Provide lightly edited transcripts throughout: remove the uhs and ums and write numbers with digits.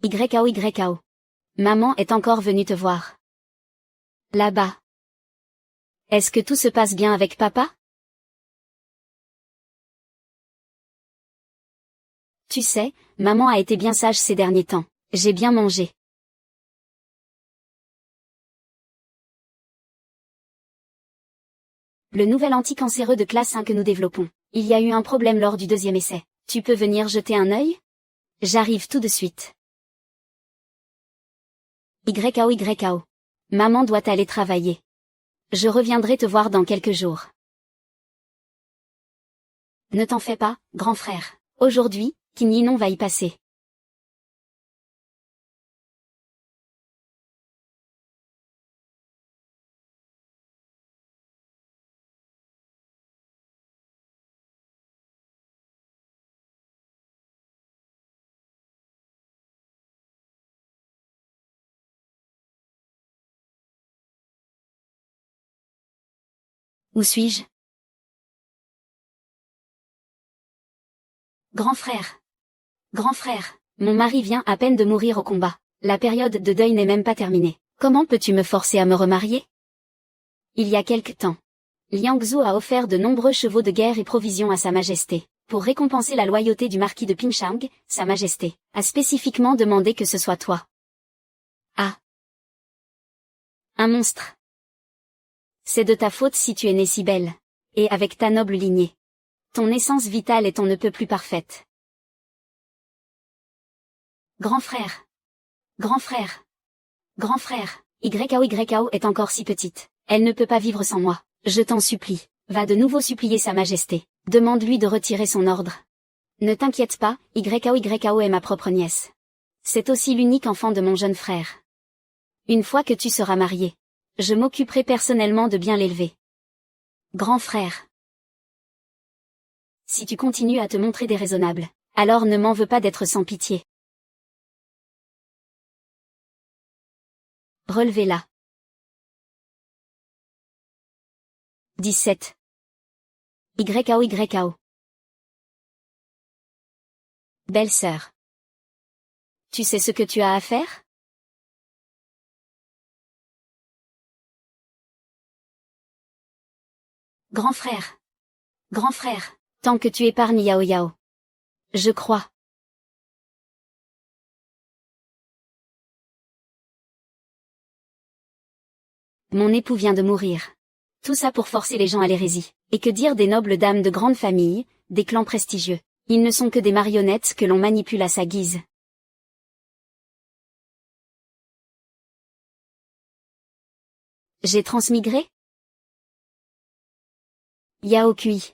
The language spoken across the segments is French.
YAO. Maman est encore venue te voir. Là-bas. Est-ce que tout se passe bien avec papa? Tu sais, maman a été bien sage ces derniers temps. J'ai bien mangé. Le nouvel anticancéreux de classe 1 que nous développons. Il y a eu un problème lors du deuxième essai. Tu peux venir jeter un œil? J'arrive tout de suite. YAO. Maman doit aller travailler. Je reviendrai te voir dans quelques jours. Ne t'en fais pas, grand frère. Aujourd'hui, Kim Yinon va y passer. Où suis-je? Grand frère. Grand frère, mon mari vient à peine de mourir au combat. La période de deuil n'est même pas terminée. Comment peux-tu me forcer à me remarier? Il y a quelque temps, Liang Zhu a offert de nombreux chevaux de guerre et provisions à Sa Majesté. Pour récompenser la loyauté du marquis de Pingshang, Sa Majesté a spécifiquement demandé que ce soit toi. Ah. Un monstre. C'est de ta faute si tu es née si belle. Et avec ta noble lignée. Ton essence vitale est on ne peut plus parfaite. Grand frère. Grand frère. Grand frère, YAO est encore si petite. Elle ne peut pas vivre sans moi. Je t'en supplie, va de nouveau supplier Sa Majesté. Demande-lui de retirer son ordre. Ne t'inquiète pas, YAO est ma propre nièce. C'est aussi l'unique enfant de mon jeune frère. Une fois que tu seras marié, je m'occuperai personnellement de bien l'élever. Grand frère. Si tu continues à te montrer déraisonnable, alors ne m'en veux pas d'être sans pitié. Relevez-la. 17. YAO. Belle-sœur. Tu sais ce que tu as à faire? Grand frère. Grand frère, tant que tu épargnes Yao. Je crois. Mon époux vient de mourir. Tout ça pour forcer les gens à l'hérésie. Et que dire des nobles dames de grande famille, des clans prestigieux? Ils ne sont que des marionnettes que l'on manipule à sa guise. J'ai transmigré? Yao Kui.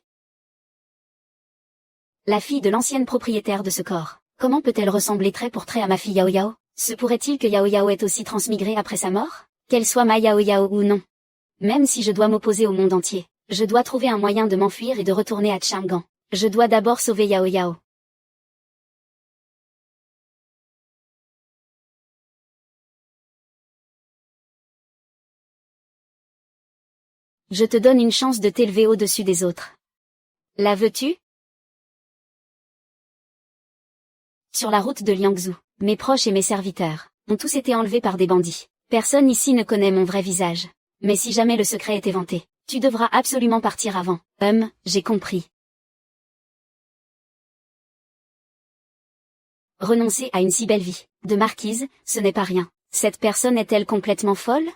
La fille de l'ancienne propriétaire de ce corps. Comment peut-elle ressembler trait pour trait à ma fille Yao? Se pourrait-il que Yao ait aussi transmigré après sa mort? Qu'elle soit ma Yao ou non. Même si je dois m'opposer au monde entier, je dois trouver un moyen de m'enfuir et de retourner à Chang'an. Je dois d'abord sauver Yao. Je te donne une chance de t'élever au-dessus des autres. La veux-tu? Sur la route de Liangzhou, mes proches et mes serviteurs ont tous été enlevés par des bandits. Personne ici ne connaît mon vrai visage. Mais si jamais le secret est éventé, tu devras absolument partir avant. J'ai compris. Renoncer à une si belle vie de marquise, ce n'est pas rien. Cette personne est-elle complètement folle?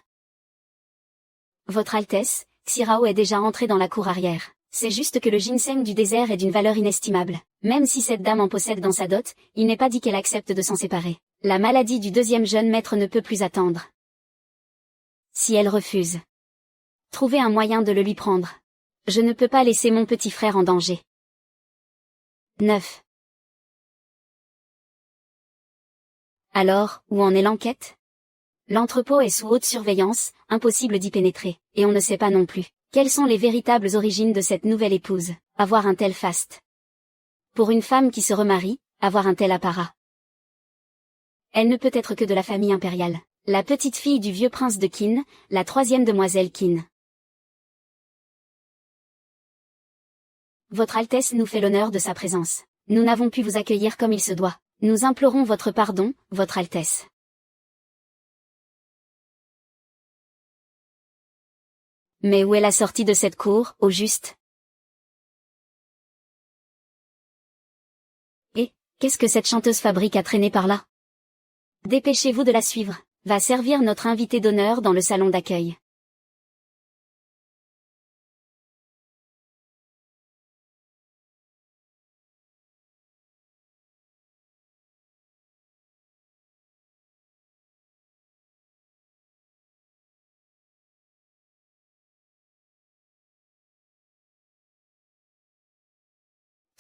Votre Altesse, Xirao est déjà entré dans la cour arrière. C'est juste que le ginseng du désert est d'une valeur inestimable. Même si cette dame en possède dans sa dot, il n'est pas dit qu'elle accepte de s'en séparer. La maladie du deuxième jeune maître ne peut plus attendre. Si elle refuse, trouvez un moyen de le lui prendre. Je ne peux pas laisser mon petit frère en danger. 9. Alors, où en est l'enquête? L'entrepôt est sous haute surveillance, impossible d'y pénétrer, et on ne sait pas non plus quelles sont les véritables origines de cette nouvelle épouse. Avoir un tel faste. Pour une femme qui se remarie, avoir un tel apparat. Elle ne peut être que de la famille impériale. La petite fille du vieux prince de Qin, la troisième demoiselle Qin. Votre Altesse nous fait l'honneur de sa présence. Nous n'avons pu vous accueillir comme il se doit. Nous implorons votre pardon, Votre Altesse. Mais où est la sortie de cette cour, au juste? Et, qu'est-ce que cette chanteuse fabrique à traîner par là? Dépêchez-vous de la suivre, va servir notre invité d'honneur dans le salon d'accueil.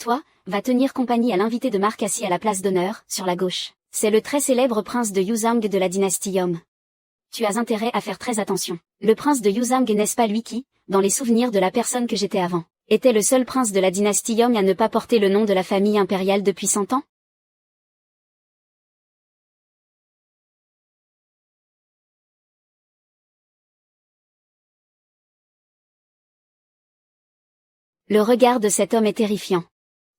Toi, va tenir compagnie à l'invité de Marc assis à la place d'honneur, sur la gauche. C'est le très célèbre prince de Yuzhang de la dynastie Yom. Tu as intérêt à faire très attention. Le prince de Yuzhang n'est-ce pas lui qui, dans les souvenirs de la personne que j'étais avant, était le seul prince de la dynastie Yom à ne pas porter le nom de la famille impériale depuis 100 ans? Le regard de cet homme est terrifiant.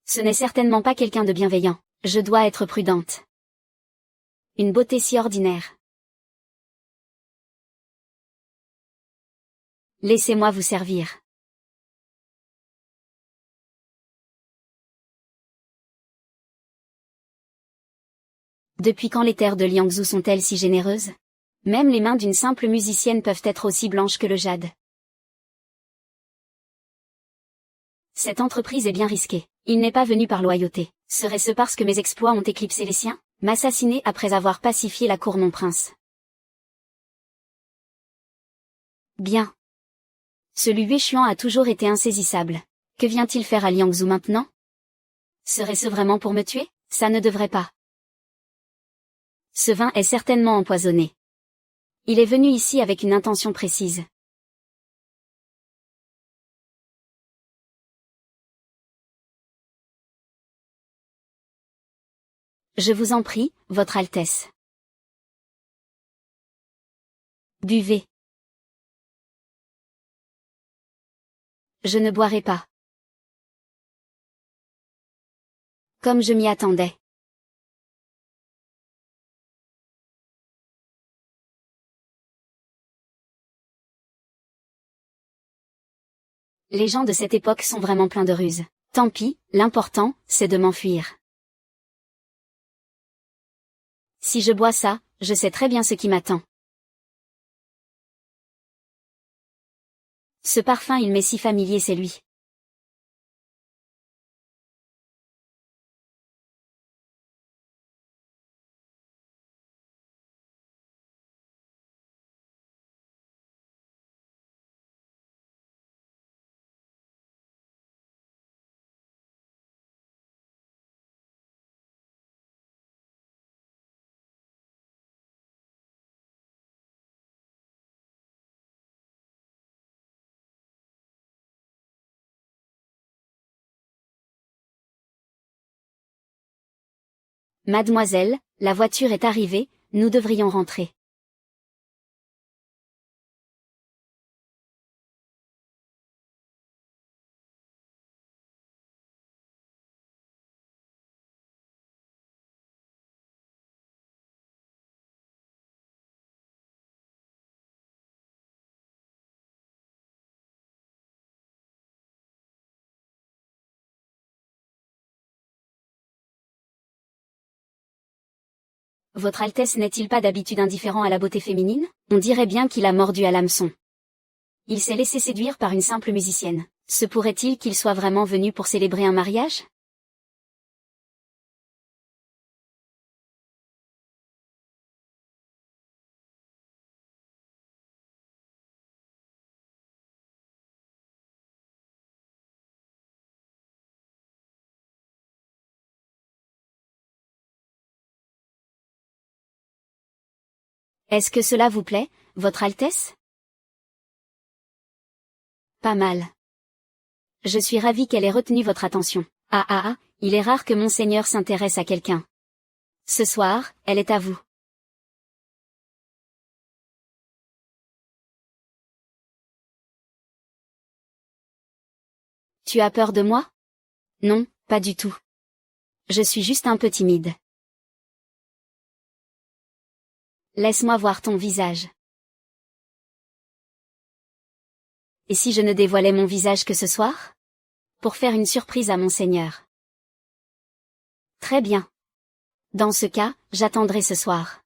Ce n'est certainement pas quelqu'un de bienveillant. Je dois être prudente. Une beauté si ordinaire. Laissez-moi vous servir. Depuis quand les terres de Liangzhou sont-elles si généreuses? Même les mains d'une simple musicienne peuvent être aussi blanches que le jade. Cette entreprise est bien risquée. Il n'est pas venu par loyauté. Serait-ce parce que mes exploits ont éclipsé les siens? M'assassiner après avoir pacifié la cour, mon prince. Bien. Ce Lü Xuan a toujours été insaisissable. Que vient-il faire à Liangzhou maintenant? Serait-ce vraiment pour me tuer? Ça ne devrait pas. Ce vin est certainement empoisonné. Il est venu ici avec une intention précise. Je vous en prie, Votre Altesse. Buvez. Je ne boirai pas. Comme je m'y attendais. Les gens de cette époque sont vraiment pleins de ruses. Tant pis, l'important, c'est de m'enfuir. Si je bois ça, je sais très bien ce qui m'attend. Ce parfum il m'est si familier, c'est lui. Mademoiselle, la voiture est arrivée, nous devrions rentrer. Votre Altesse n'est-il pas d'habitude indifférent à la beauté féminine? On dirait bien qu'il a mordu à l'hameçon. Il s'est laissé séduire par une simple musicienne. Se pourrait-il qu'il soit vraiment venu pour célébrer un mariage? Est-ce que cela vous plaît, Votre Altesse? Pas mal. Je suis ravie qu'elle ait retenu votre attention. Ah ah ah, il est rare que Monseigneur s'intéresse à quelqu'un. Ce soir, elle est à vous. Tu as peur de moi? Non, pas du tout. Je suis juste un peu timide. Laisse-moi voir ton visage. Et si je ne dévoilais mon visage que ce soir? Pour faire une surprise à mon seigneur. Très bien. Dans ce cas, j'attendrai ce soir.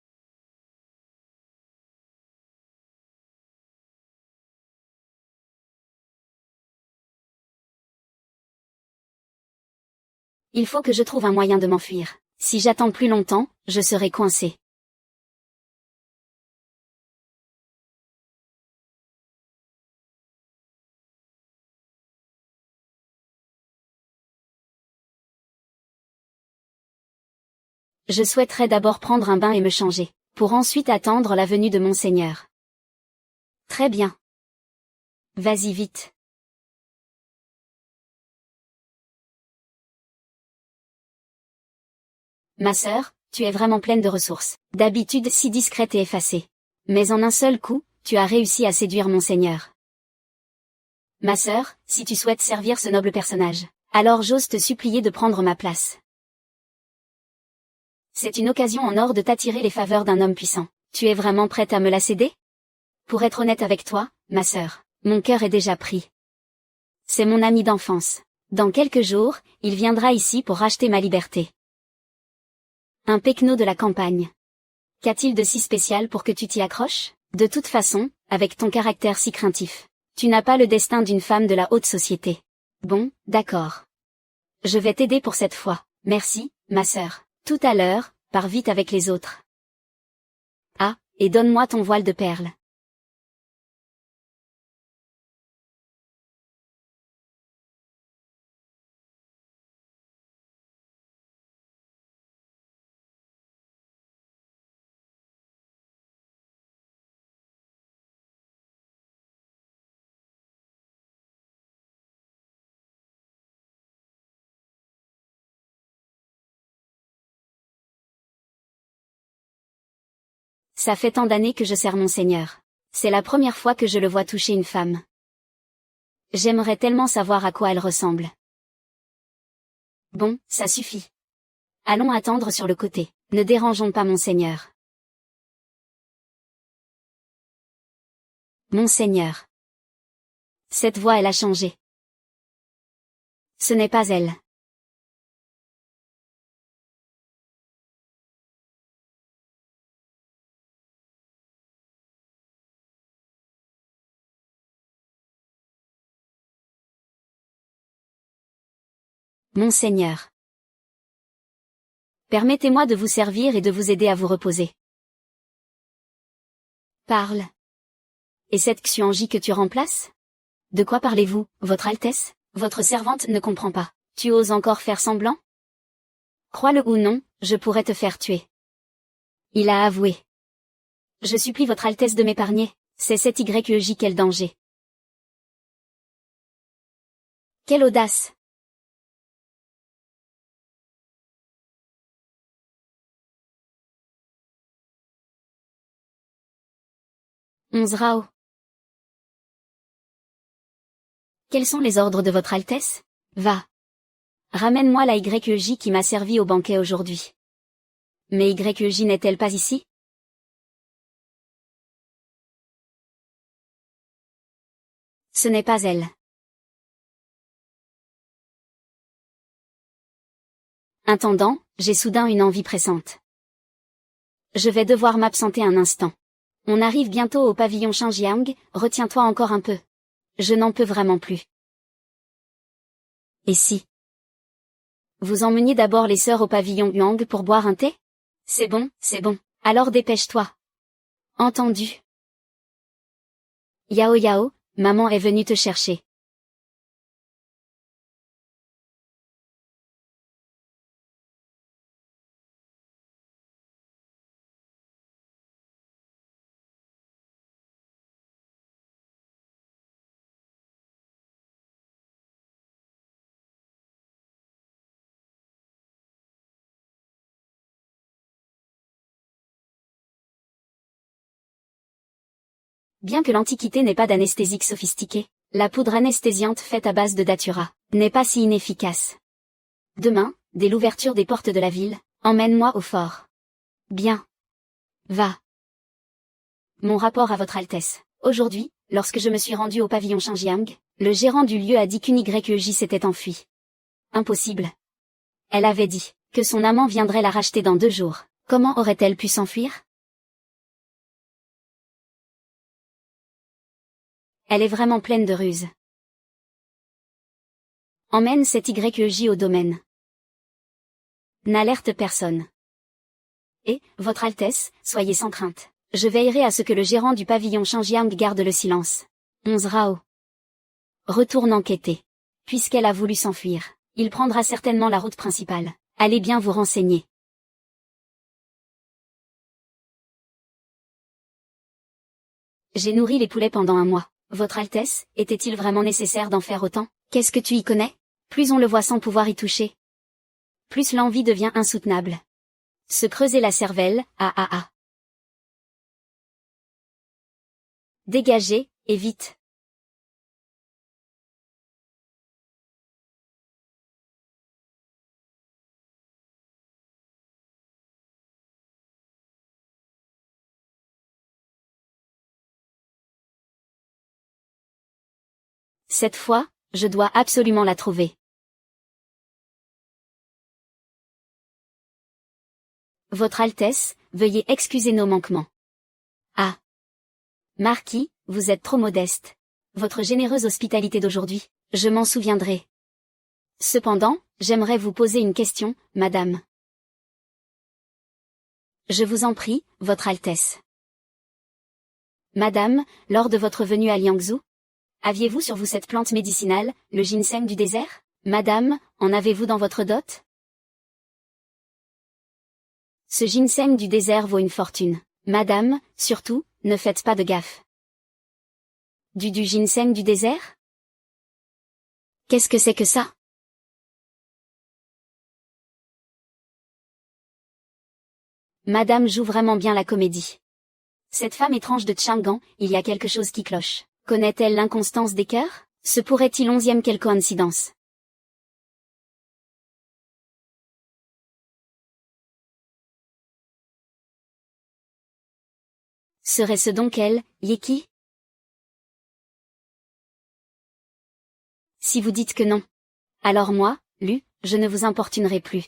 Il faut que je trouve un moyen de m'enfuir. Si j'attends plus longtemps, je serai coincé. Je souhaiterais d'abord prendre un bain et me changer, pour ensuite attendre la venue de mon seigneur. Très bien. Vas-y vite. Ma sœur, tu es vraiment pleine de ressources, d'habitude si discrète et effacée. Mais en un seul coup, tu as réussi à séduire mon seigneur. Ma sœur, si tu souhaites servir ce noble personnage, alors j'ose te supplier de prendre ma place. C'est une occasion en or de t'attirer les faveurs d'un homme puissant. Tu es vraiment prête à me la céder? Pour être honnête avec toi, ma sœur, mon cœur est déjà pris. C'est mon ami d'enfance. Dans quelques jours, il viendra ici pour racheter ma liberté. Un pecno de la campagne. Qu'a-t-il de si spécial pour que tu t'y accroches? De toute façon, avec ton caractère si craintif, tu n'as pas le destin d'une femme de la haute société. Bon, d'accord. Je vais t'aider pour cette fois. Merci, ma sœur. Tout à l'heure, pars vite avec les autres. Ah, et donne-moi ton voile de perles. Ça fait tant d'années que je sers mon seigneur. C'est la première fois que je le vois toucher une femme. J'aimerais tellement savoir à quoi elle ressemble. Bon, ça suffit. Allons attendre sur le côté. Ne dérangeons pas mon seigneur. Mon seigneur. Cette voix elle a changé. Ce n'est pas elle. Mon seigneur. Permettez-moi de vous servir et de vous aider à vous reposer. Parle. Et cette Xuanji que tu remplaces? De quoi parlez-vous, Votre Altesse? Votre servante ne comprend pas. Tu oses encore faire semblant? Crois-le ou non, je pourrais te faire tuer. Il a avoué. Je supplie Votre Altesse de m'épargner, c'est cette YEJ quel danger. Quelle audace! Onze Rao. Quels sont les ordres de Votre Altesse? Va. Ramène-moi la YEJ qui m'a servi au banquet aujourd'hui. Mais YEJ n'est-elle pas ici? Ce n'est pas elle. Intendant, j'ai soudain une envie pressante. Je vais devoir m'absenter un instant. On arrive bientôt au pavillon Shanjiang, retiens-toi encore un peu. Je n'en peux vraiment plus. Et si vous emmeniez d'abord les sœurs au pavillon Huang pour boire un thé? C'est bon, alors dépêche-toi. Entendu. Yao Yao, maman est venue te chercher. Bien que l'Antiquité n'ait pas d'anesthésique sophistiquée, la poudre anesthésiante faite à base de datura n'est pas si inefficace. Demain, dès l'ouverture des portes de la ville, emmène-moi au fort. Bien. Va. Mon rapport à votre Altesse. Aujourd'hui, lorsque je me suis rendu au pavillon Xinjiang, le gérant du lieu a dit qu'une YEJ s'était enfuie. Impossible. Elle avait dit que son amant viendrait la racheter dans 2 jours. Comment aurait-elle pu s'enfuir? Elle est vraiment pleine de ruses. Emmène cette YEJ au domaine. N'alerte personne. Et, Votre Altesse, soyez sans crainte. Je veillerai à ce que le gérant du pavillon Xinjiang garde le silence. 11 Rao. Retourne enquêter. Puisqu'elle a voulu s'enfuir, il prendra certainement la route principale. Allez bien vous renseigner. J'ai nourri les poulets pendant 1 mois. Votre Altesse, était-il vraiment nécessaire d'en faire autant? Qu'est-ce que tu y connais? Plus on le voit sans pouvoir y toucher, plus l'envie devient insoutenable. Se creuser la cervelle, ah. Dégagez, et vite. Cette fois, je dois absolument la trouver. Votre Altesse, veuillez excuser nos manquements. Ah. Marquis, vous êtes trop modeste. Votre généreuse hospitalité d'aujourd'hui, je m'en souviendrai. Cependant, j'aimerais vous poser une question, madame. Je vous en prie, Votre Altesse. Madame, lors de votre venue à Liangzhou, aviez-vous sur vous cette plante médicinale, le ginseng du désert? Madame, en avez-vous dans votre dot? Ce ginseng du désert vaut une fortune. Madame, surtout, ne faites pas de gaffe. Du ginseng du désert? Qu'est-ce que c'est que ça? Madame joue vraiment bien la comédie. Cette femme étrange de Chang'an, il y a quelque chose qui cloche. Connaît-elle l'inconstance des cœurs? Se pourrait-il 11e quelle coïncidence? Serait-ce donc elle, Yeki? Si vous dites que non. Alors moi, Lu, je ne vous importunerai plus.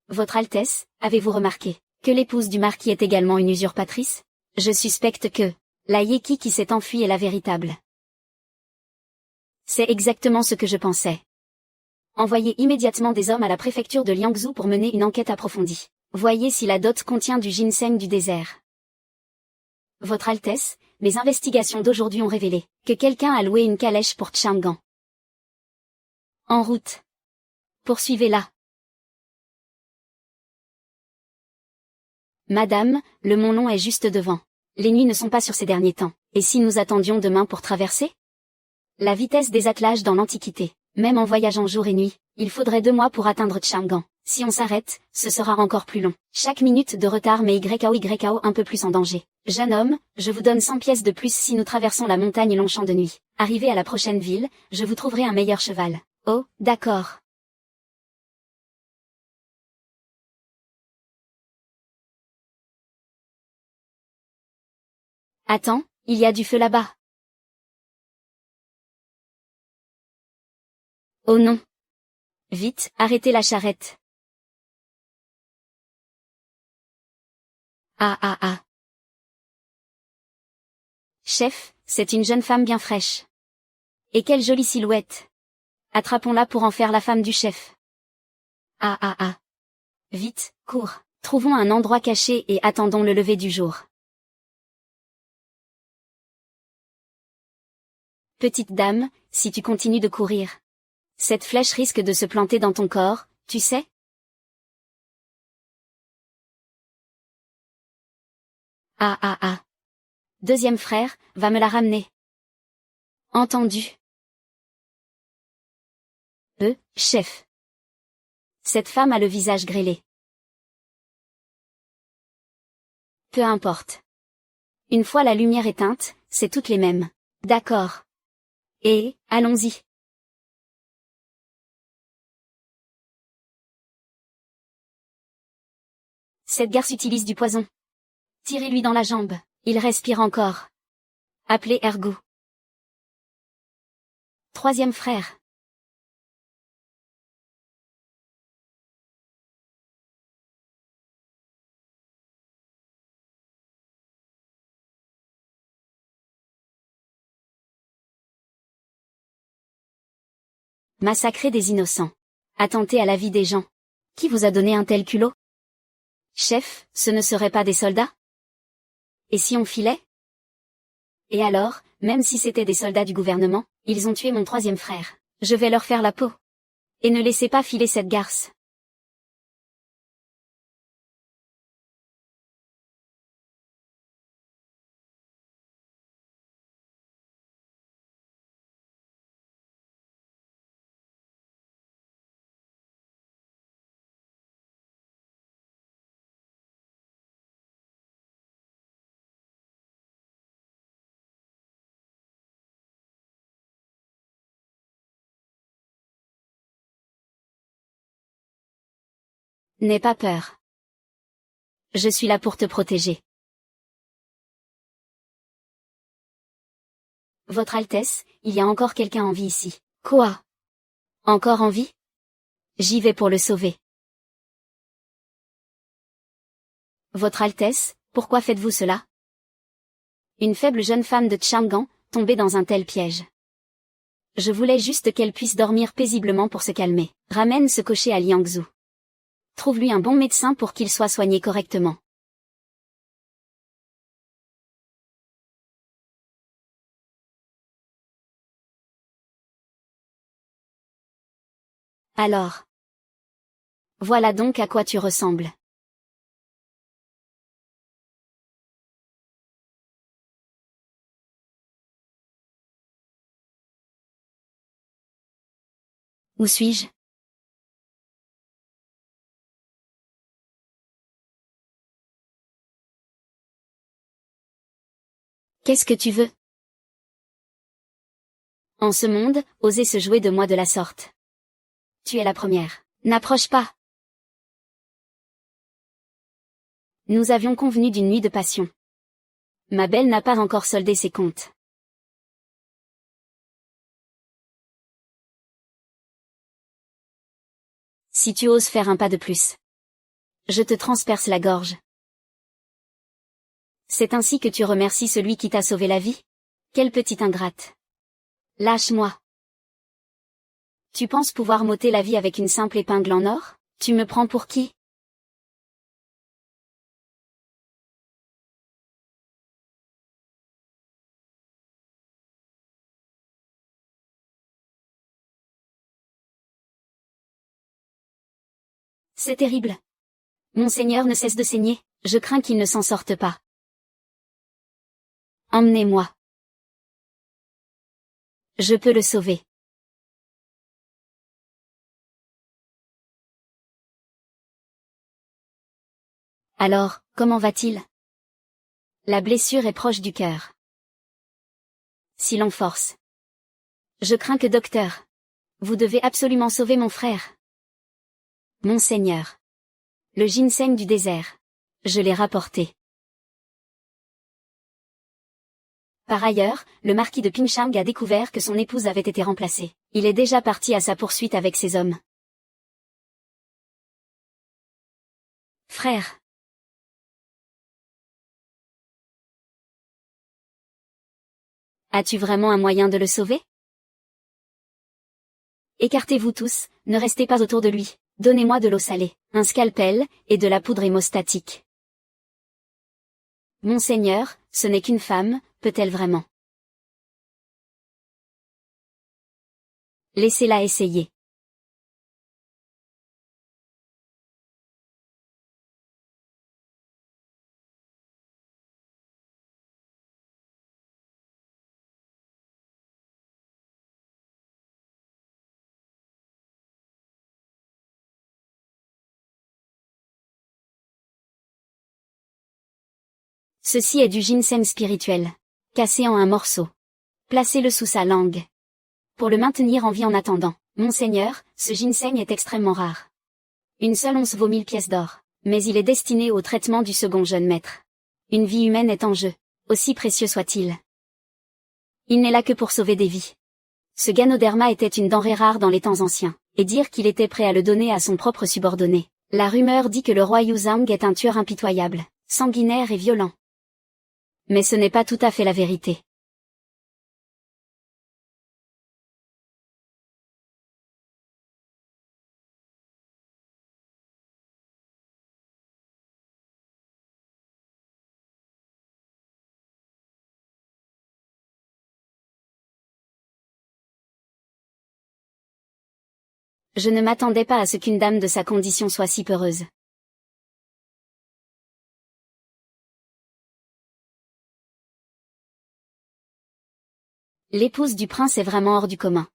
Votre Altesse, avez-vous remarqué que l'épouse du marquis est également une usurpatrice? Je suspecte que la Yeki qui s'est enfuie est la véritable. C'est exactement ce que je pensais. Envoyez immédiatement des hommes à la préfecture de Liangzhou pour mener une enquête approfondie. Voyez si la dot contient du ginseng du désert. Votre Altesse, mes investigations d'aujourd'hui ont révélé que quelqu'un a loué une calèche pour Chang'an. En route. Poursuivez-la. Madame, le Mont Long est juste devant. Les nuits ne sont pas sur ces derniers temps. Et si nous attendions demain pour traverser? La vitesse des attelages dans l'Antiquité, même en voyageant jour et nuit, il faudrait 2 mois pour atteindre Chang'an. Si on s'arrête, ce sera encore plus long. Chaque minute de retard met YKO un peu plus en danger. Jeune homme, je vous donne 100 pièces de plus si nous traversons la montagne Longchamp de nuit. Arrivé à la prochaine ville, je vous trouverai un meilleur cheval. Oh, d'accord. Attends, il y a du feu là-bas. Oh non. Vite, arrêtez la charrette. Ah. Chef, c'est une jeune femme bien fraîche. Et quelle jolie silhouette. Attrapons-la pour en faire la femme du chef. Ah. Vite, cours. Trouvons un endroit caché et attendons le lever du jour. Petite dame, si tu continues de courir, cette flèche risque de se planter dans ton corps, tu sais? Ah. Deuxième frère, va me la ramener. Entendu. Chef. Cette femme a le visage grêlé. Peu importe. Une fois la lumière éteinte, c'est toutes les mêmes. D'accord. Et, allons-y. Cette garce utilise du poison. Tirez-lui dans la jambe, il respire encore. Appelez Ergo. Troisième frère. Massacrer des innocents. Attenter à la vie des gens. Qui vous a donné un tel culot? Chef, ce ne seraient pas des soldats? Et si on filait? Et alors, même si c'était des soldats du gouvernement, ils ont tué mon troisième frère. Je vais leur faire la peau. Et ne laissez pas filer cette garce. N'aie pas peur. Je suis là pour te protéger. Votre Altesse, il y a encore quelqu'un en vie ici. Quoi? Encore en vie? J'y vais pour le sauver. Votre Altesse, pourquoi faites-vous cela? Une faible jeune femme de Chang'an, tombée dans un tel piège. Je voulais juste qu'elle puisse dormir paisiblement pour se calmer. Ramène ce cocher à Liangzhu. Trouve-lui un bon médecin pour qu'il soit soigné correctement. Alors. Voilà donc à quoi tu ressembles. Où suis-je? Qu'est-ce que tu veux? En ce monde, oser se jouer de moi de la sorte. Tu es la première. N'approche pas. Nous avions convenu d'une nuit de passion. Ma belle n'a pas encore soldé ses comptes. Si tu oses faire un pas de plus, je te transperce la gorge. C'est ainsi que tu remercies celui qui t'a sauvé la vie? Quelle petite ingrate. Lâche-moi. Tu penses pouvoir m'ôter la vie avec une simple épingle en or? Tu me prends pour qui? C'est terrible. Mon Seigneur ne cesse de saigner, je crains qu'il ne s'en sorte pas. Emmenez-moi. Je peux le sauver. Alors, comment va-t-il? La blessure est proche du cœur. Si l'on force. Je crains que docteur. Vous devez absolument sauver mon frère. Monseigneur. Le ginseng du désert. Je l'ai rapporté. Par ailleurs, le marquis de Pinchang a découvert que son épouse avait été remplacée. Il est déjà parti à sa poursuite avec ses hommes. Frère. As-tu vraiment un moyen de le sauver? Écartez-vous tous, ne restez pas autour de lui. Donnez-moi de l'eau salée, un scalpel, et de la poudre hémostatique. Monseigneur, ce n'est qu'une femme, peut-elle vraiment? Laissez-la essayer. Ceci est du ginseng spirituel. Cassé en un morceau. Placez-le sous sa langue. Pour le maintenir en vie en attendant. Monseigneur, ce ginseng est extrêmement rare. Une seule once vaut 1000 pièces d'or. Mais il est destiné au traitement du second jeune maître. Une vie humaine est en jeu, aussi précieux soit-il. Il n'est là que pour sauver des vies. Ce Ganoderma était une denrée rare dans les temps anciens, et dire qu'il était prêt à le donner à son propre subordonné. La rumeur dit que le roi Yuzhang est un tueur impitoyable, sanguinaire et violent. Mais ce n'est pas tout à fait la vérité. Je ne m'attendais pas à ce qu'une dame de sa condition soit si peureuse. L'épouse du prince est vraiment hors du commun.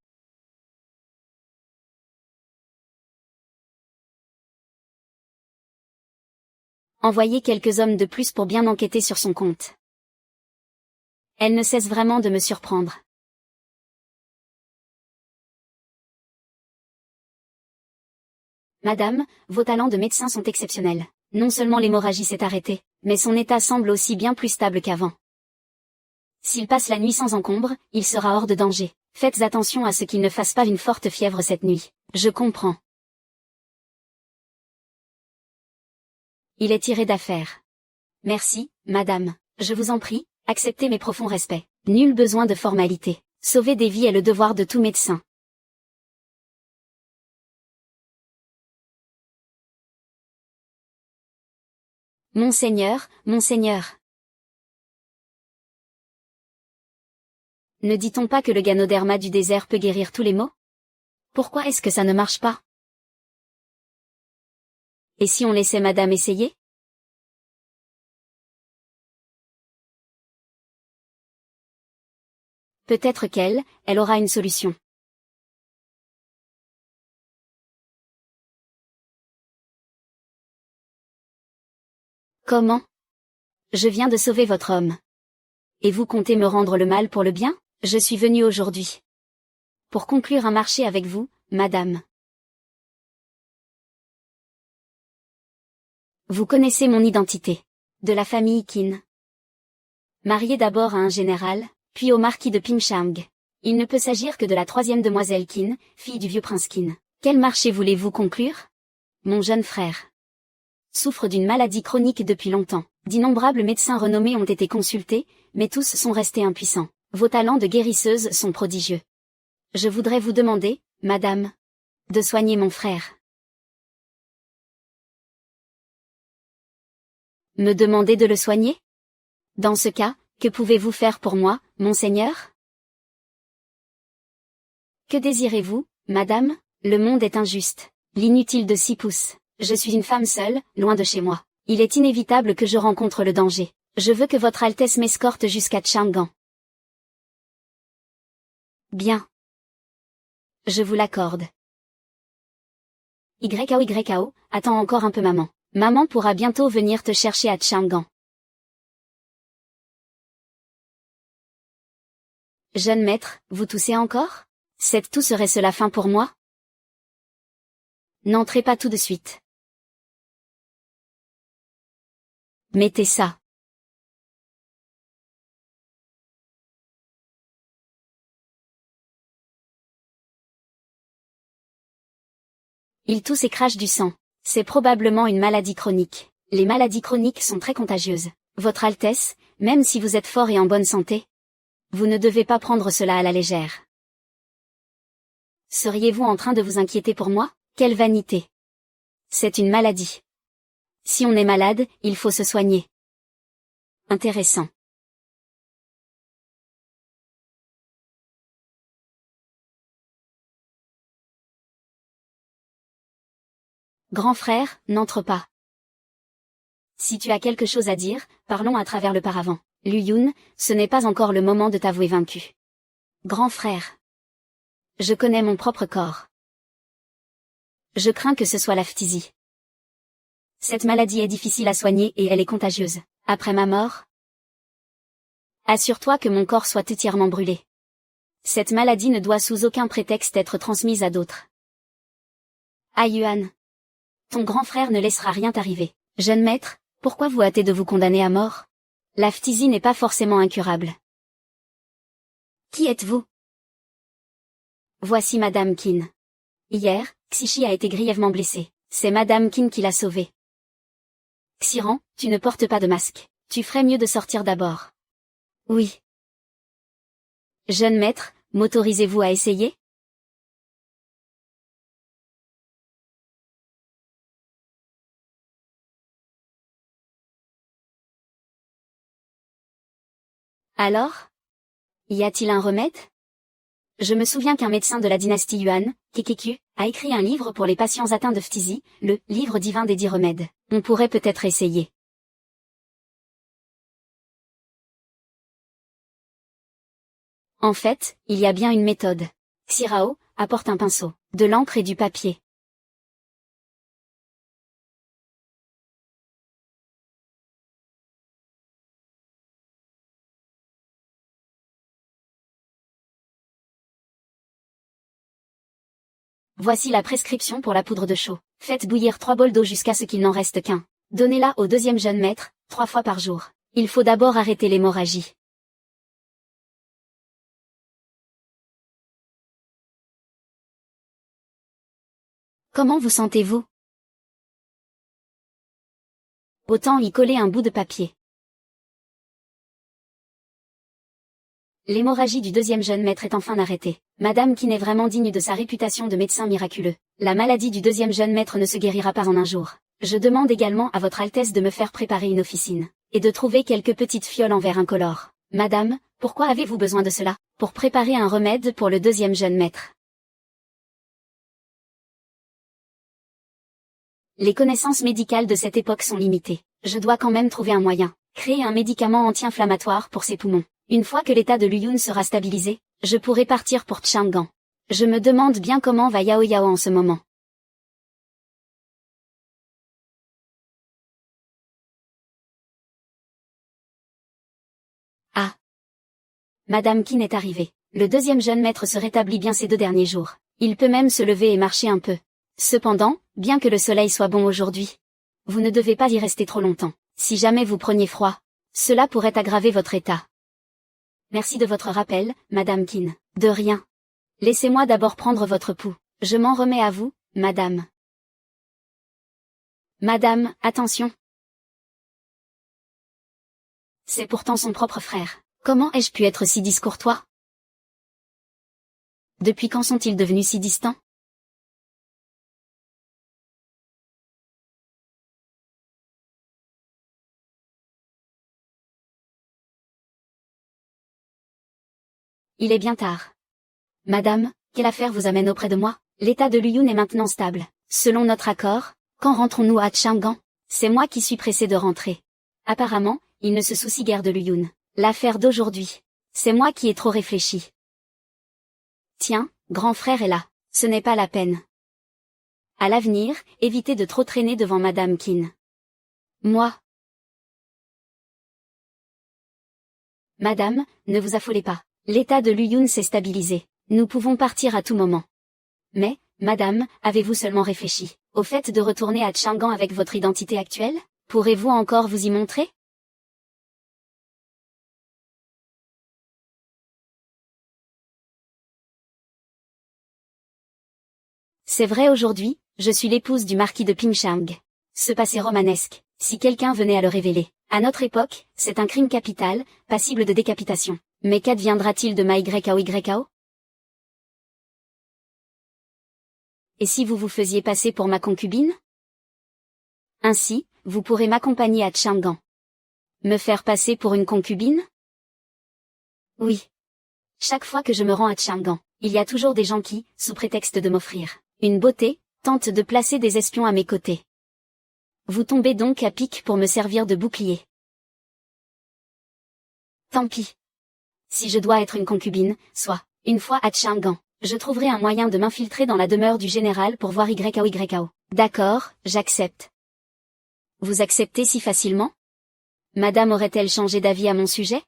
Envoyez quelques hommes de plus pour bien enquêter sur son compte. Elle ne cesse vraiment de me surprendre. Madame, vos talents de médecin sont exceptionnels. Non seulement l'hémorragie s'est arrêtée, mais son état semble aussi bien plus stable qu'avant. S'il passe la nuit sans encombre, il sera hors de danger. Faites attention à ce qu'il ne fasse pas une forte fièvre cette nuit. Je comprends. Il est tiré d'affaire. Merci, madame. Je vous en prie, acceptez mes profonds respects. Nul besoin de formalité. Sauver des vies est le devoir de tout médecin. Monseigneur, monseigneur. Ne dit-on pas que le Ganoderma du désert peut guérir tous les maux? Pourquoi est-ce que ça ne marche pas? Et si on laissait madame essayer? Peut-être elle aura une solution. Comment? Je viens de sauver votre homme. Et vous comptez me rendre le mal pour le bien? Je suis venu aujourd'hui pour conclure un marché avec vous, madame. Vous connaissez mon identité. De la famille Qin. Marié d'abord à un général, puis au marquis de Pingshang. Il ne peut s'agir que de la troisième demoiselle Qin, fille du vieux prince Qin. Quel marché voulez-vous conclure? Mon jeune frère souffre d'une maladie chronique depuis longtemps. D'innombrables médecins renommés ont été consultés, mais tous sont restés impuissants. Vos talents de guérisseuse sont prodigieux. Je voudrais vous demander, madame, de soigner mon frère. Me demander de le soigner? Dans ce cas, que pouvez-vous faire pour moi, monseigneur? Que désirez-vous, madame? Le monde est injuste. L'inutile de 6 pouces. Je suis une femme seule, loin de chez moi. Il est inévitable que je rencontre le danger. Je veux que votre Altesse m'escorte jusqu'à Chang'an. Bien. Je vous l'accorde. YKO, attends encore un peu maman. Maman pourra bientôt venir te chercher à Chang'an. Jeune maître, vous toussez encore? Cette toux serait-ce la fin pour moi? N'entrez pas tout de suite. Mettez ça. Il tousse et crache du sang. C'est probablement une maladie chronique. Les maladies chroniques sont très contagieuses. Votre Altesse, même si vous êtes fort et en bonne santé, vous ne devez pas prendre cela à la légère. Seriez-vous en train de vous inquiéter pour moi? Quelle vanité! C'est une maladie. Si on est malade, il faut se soigner. Intéressant. Grand frère, n'entre pas. Si tu as quelque chose à dire, parlons à travers le paravent. Lu Yun, ce n'est pas encore le moment de t'avouer vaincu. Grand frère. Je connais mon propre corps. Je crains que ce soit la phtisie. Cette maladie est difficile à soigner et elle est contagieuse. Après ma mort, assure-toi que mon corps soit entièrement brûlé. Cette maladie ne doit sous aucun prétexte être transmise à d'autres. Ah Yuan. Ton grand frère ne laissera rien t'arriver. Jeune maître, pourquoi vous hâtez de vous condamner à mort? La phtisie n'est pas forcément incurable. Qui êtes-vous? Voici Madame Qin. Hier, Xishi a été grièvement blessée. C'est Madame Qin qui l'a sauvée. Xiran, tu ne portes pas de masque. Tu ferais mieux de sortir d'abord. Oui. Jeune maître, m'autorisez-vous à essayer? Alors? Y a-t-il un remède? Je me souviens qu'un médecin de la dynastie Yuan, Kekekyu, a écrit un livre pour les patients atteints de phtisie, le « Livre divin des 10 remèdes ». On pourrait peut-être essayer. En fait, il y a bien une méthode. Xirao, apporte un pinceau, de l'encre et du papier. Voici la prescription pour la poudre de chaux. Faites bouillir 3 bols d'eau jusqu'à ce qu'il n'en reste qu'un. Donnez-la au deuxième jeune maître, 3 fois par jour. Il faut d'abord arrêter l'hémorragie. Comment vous sentez-vous? Autant y coller un bout de papier. L'hémorragie du deuxième jeune maître est enfin arrêtée. Madame Qin est vraiment digne de sa réputation de médecin miraculeux. La maladie du deuxième jeune maître ne se guérira pas en un jour. Je demande également à votre Altesse de me faire préparer une officine, et de trouver quelques petites fioles en verre incolore. Madame, pourquoi avez-vous besoin de cela? Pour préparer un remède pour le deuxième jeune maître. Les connaissances médicales de cette époque sont limitées. Je dois quand même trouver un moyen. Créer un médicament anti-inflammatoire pour ses poumons. Une fois que l'état de Luyun sera stabilisé, je pourrai partir pour Chang'an. Je me demande bien comment va Yao Yao en ce moment. Ah. Madame Qin est arrivée. Le deuxième jeune maître se rétablit bien ces 2 derniers jours. Il peut même se lever et marcher un peu. Cependant, bien que le soleil soit bon aujourd'hui, vous ne devez pas y rester trop longtemps. Si jamais vous preniez froid, cela pourrait aggraver votre état. Merci de votre rappel, Madame Qin. De rien. Laissez-moi d'abord prendre votre pouls. Je m'en remets à vous, Madame. Madame, attention. C'est pourtant son propre frère. Comment ai-je pu être si discourtois? Depuis quand sont-ils devenus si distants? Il est bien tard. Madame, quelle affaire vous amène auprès de moi? L'état de Luyun est maintenant stable. Selon notre accord, quand rentrons-nous à Chang'an? C'est moi qui suis pressé de rentrer. Apparemment, il ne se soucie guère de Luyun. L'affaire d'aujourd'hui. C'est moi qui ai trop réfléchi. Tiens, grand frère est là. Ce n'est pas la peine. À l'avenir, évitez de trop traîner devant Madame Qin. Moi. Madame, ne vous affolez pas. L'état de Luyun s'est stabilisé. Nous pouvons partir à tout moment. Mais, Madame, avez-vous seulement réfléchi au fait de retourner à Chang'an avec votre identité actuelle? Pourrez-vous encore vous y montrer? C'est vrai aujourd'hui, je suis l'épouse du marquis de Pingshang. Ce passé romanesque, si quelqu'un venait à le révéler. À notre époque, c'est un crime capital, passible de décapitation. Mais qu'adviendra-t-il de ma YKO? Et si vous vous faisiez passer pour ma concubine? Ainsi, vous pourrez m'accompagner à Chang'an. Me faire passer pour une concubine? Oui. Chaque fois que je me rends à Chang'an, il y a toujours des gens qui, sous prétexte de m'offrir une beauté, tentent de placer des espions à mes côtés. Vous tombez donc à pic pour me servir de bouclier. Tant pis. Si je dois être une concubine, soit, une fois à Chang'an, je trouverai un moyen de m'infiltrer dans la demeure du général pour voir YKO. D'accord, j'accepte. Vous acceptez si facilement? Madame aurait-elle changé d'avis à mon sujet?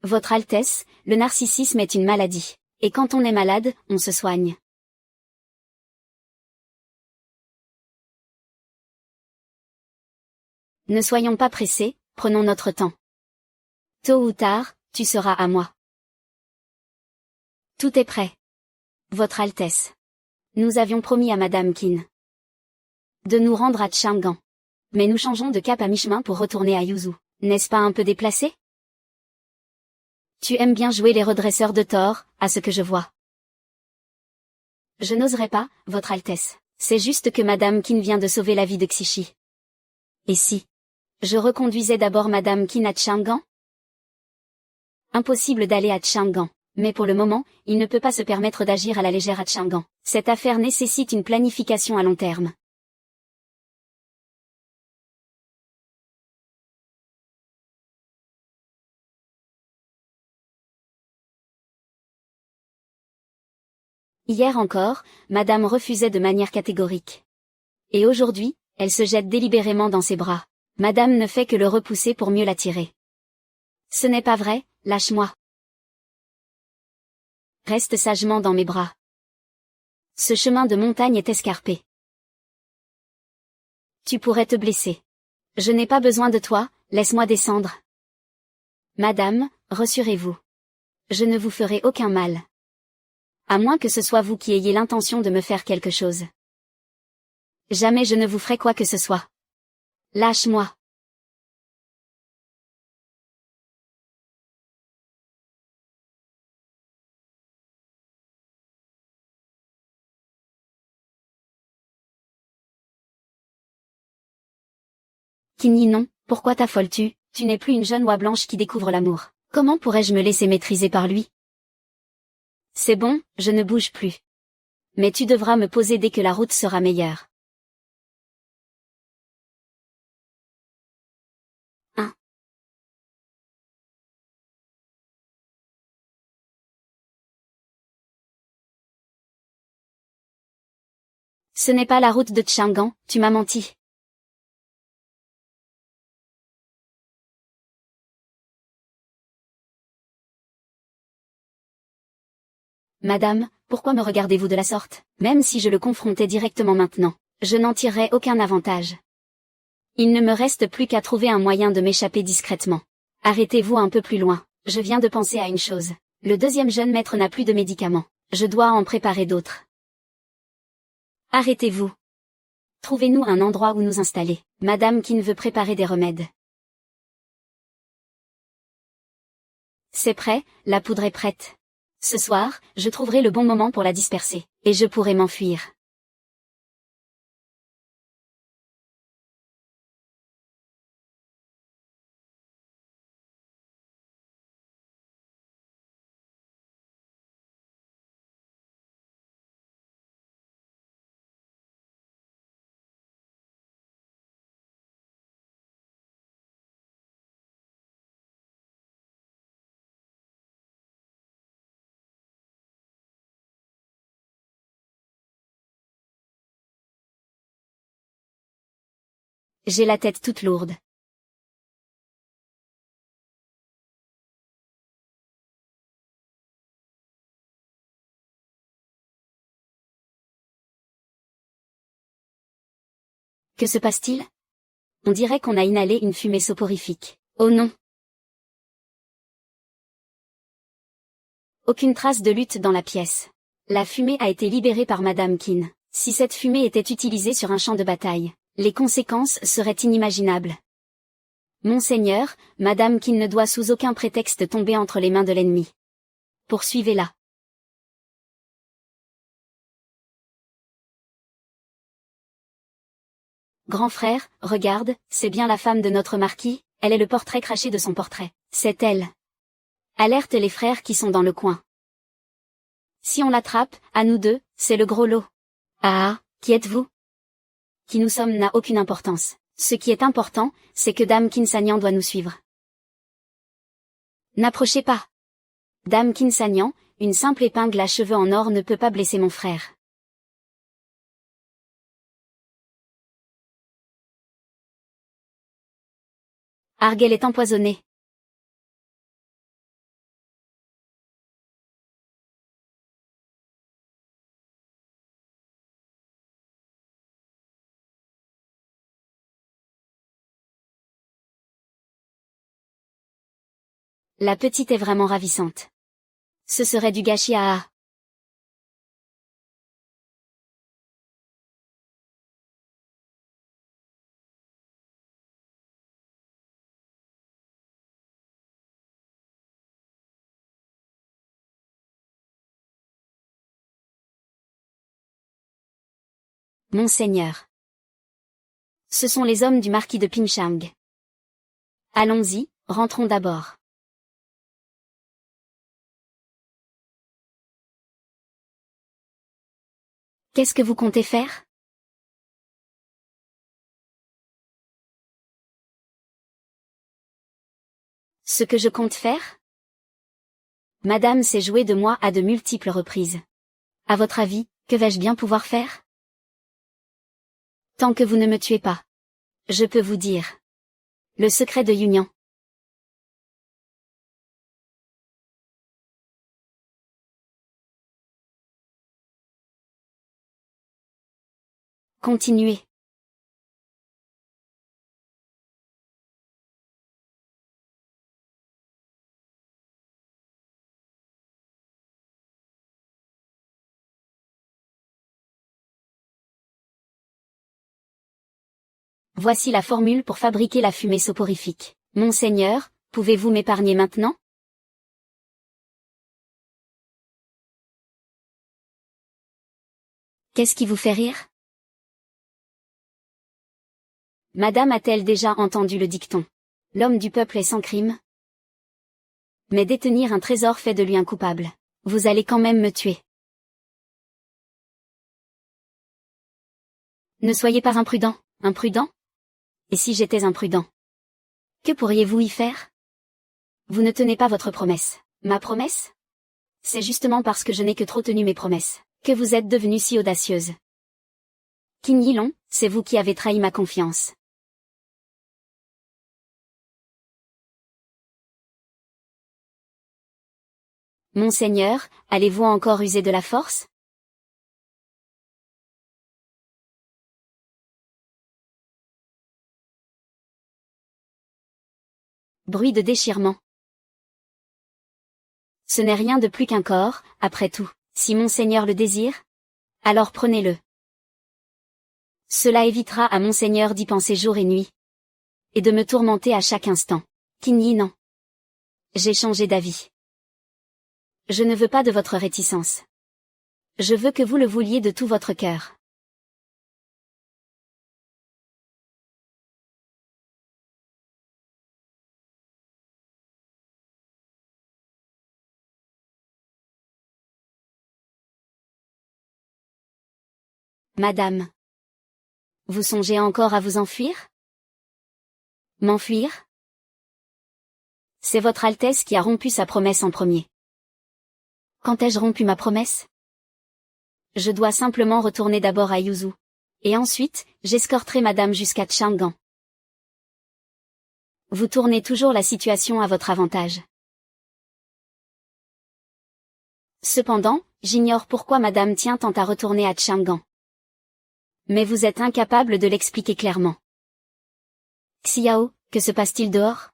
Votre Altesse, le narcissisme est une maladie. Et quand on est malade, on se soigne. Ne soyons pas pressés, prenons notre temps. Tôt ou tard, tu seras à moi. Tout est prêt. Votre Altesse. Nous avions promis à Madame Qin de nous rendre à Chang'an. Mais nous changeons de cap à mi-chemin pour retourner à Yuzu. N'est-ce pas un peu déplacé? Tu aimes bien jouer les redresseurs de tort, à ce que je vois. Je n'oserais pas, Votre Altesse. C'est juste que Madame Qin vient de sauver la vie de Xishi. Et si je reconduisais d'abord Madame Qin à Chang'an? Impossible d'aller à Chang'an. Mais pour le moment, il ne peut pas se permettre d'agir à la légère à Chang'an. Cette affaire nécessite une planification à long terme. Hier encore, Madame refusait de manière catégorique. Et aujourd'hui, elle se jette délibérément dans ses bras. Madame ne fait que le repousser pour mieux l'attirer. Ce n'est pas vrai, lâche-moi. Reste sagement dans mes bras. Ce chemin de montagne est escarpé. Tu pourrais te blesser. Je n'ai pas besoin de toi, laisse-moi descendre. Madame, rassurez-vous. Je ne vous ferai aucun mal. À moins que ce soit vous qui ayez l'intention de me faire quelque chose. Jamais je ne vous ferai quoi que ce soit. Lâche-moi. Kinni non, pourquoi t'affoles-tu? Tu n'es plus une jeune oie blanche qui découvre l'amour. Comment pourrais-je me laisser maîtriser par lui? C'est bon, je ne bouge plus. Mais tu devras me poser dès que la route sera meilleure. 1. Ce n'est pas la route de Chang'an, tu m'as menti. Madame, pourquoi me regardez-vous de la sorte? Même si je le confrontais directement maintenant, je n'en tirerais aucun avantage. Il ne me reste plus qu'à trouver un moyen de m'échapper discrètement. Arrêtez-vous un peu plus loin, je viens de penser à une chose. Le deuxième jeune maître n'a plus de médicaments. Je dois en préparer d'autres. Arrêtez-vous. Trouvez-nous un endroit où nous installer. Madame Qin veut préparer des remèdes. C'est prêt, la poudre est prête. Ce soir, je trouverai le bon moment pour la disperser, et je pourrai m'enfuir. J'ai la tête toute lourde. Que se passe-t-il? On dirait qu'on a inhalé une fumée soporifique. Oh non! Aucune trace de lutte dans la pièce. La fumée a été libérée par Madame Qin. Si cette fumée était utilisée sur un champ de bataille, les conséquences seraient inimaginables. Monseigneur, Madame Qin ne doit sous aucun prétexte tomber entre les mains de l'ennemi. Poursuivez-la. Grand frère, regarde, c'est bien la femme de notre marquis, elle est le portrait craché de son portrait. C'est elle. Alerte les frères qui sont dans le coin. Si on l'attrape, à nous deux, c'est le gros lot. Ah, qui êtes-vous? Qui nous sommes n'a aucune importance. Ce qui est important, c'est que Dame Kinsanian doit nous suivre. N'approchez pas. Dame Kinsanian, une simple épingle à cheveux en or ne peut pas blesser mon frère. Argel est empoisonné. La petite est vraiment ravissante. Ce serait du gâchis à... Monseigneur. Ce sont les hommes du marquis de Pinchang. Allons-y, rentrons d'abord. Qu'est-ce que vous comptez faire? Ce que je compte faire? Madame s'est jouée de moi à de multiples reprises. À votre avis, que vais-je bien pouvoir faire? Tant que vous ne me tuez pas. Je peux vous dire. Le secret de Yunyan. Continuez. Voici la formule pour fabriquer la fumée soporifique. Monseigneur, pouvez-vous m'épargner maintenant? Qu'est-ce qui vous fait rire? Madame a-t-elle déjà entendu le dicton? L'homme du peuple est sans crime. Mais détenir un trésor fait de lui un coupable. Vous allez quand même me tuer. Ne soyez pas imprudent. Imprudent? Et si j'étais imprudent? Que pourriez-vous y faire? Vous ne tenez pas votre promesse. Ma promesse? C'est justement parce que je n'ai que trop tenu mes promesses, que vous êtes devenue si audacieuse. Qin Yilong, c'est vous qui avez trahi ma confiance. Monseigneur, allez-vous encore user de la force? Bruit de déchirement. Ce n'est rien de plus qu'un corps, après tout. Si Monseigneur le désire, alors prenez-le. Cela évitera à Monseigneur d'y penser jour et nuit. Et de me tourmenter à chaque instant. Qin Yi non. J'ai changé d'avis. Je ne veux pas de votre réticence. Je veux que vous le vouliez de tout votre cœur. Madame. Vous songez encore à vous enfuir? M'enfuir? C'est votre Altesse qui a rompu sa promesse en premier. Quand ai-je rompu ma promesse? Je dois simplement retourner d'abord à Yuzu. Et ensuite, j'escorterai madame jusqu'à Chang'an. Vous tournez toujours la situation à votre avantage. Cependant, j'ignore pourquoi madame tient tant à retourner à Chang'an. Mais vous êtes incapable de l'expliquer clairement. Xiao, que se passe-t-il dehors?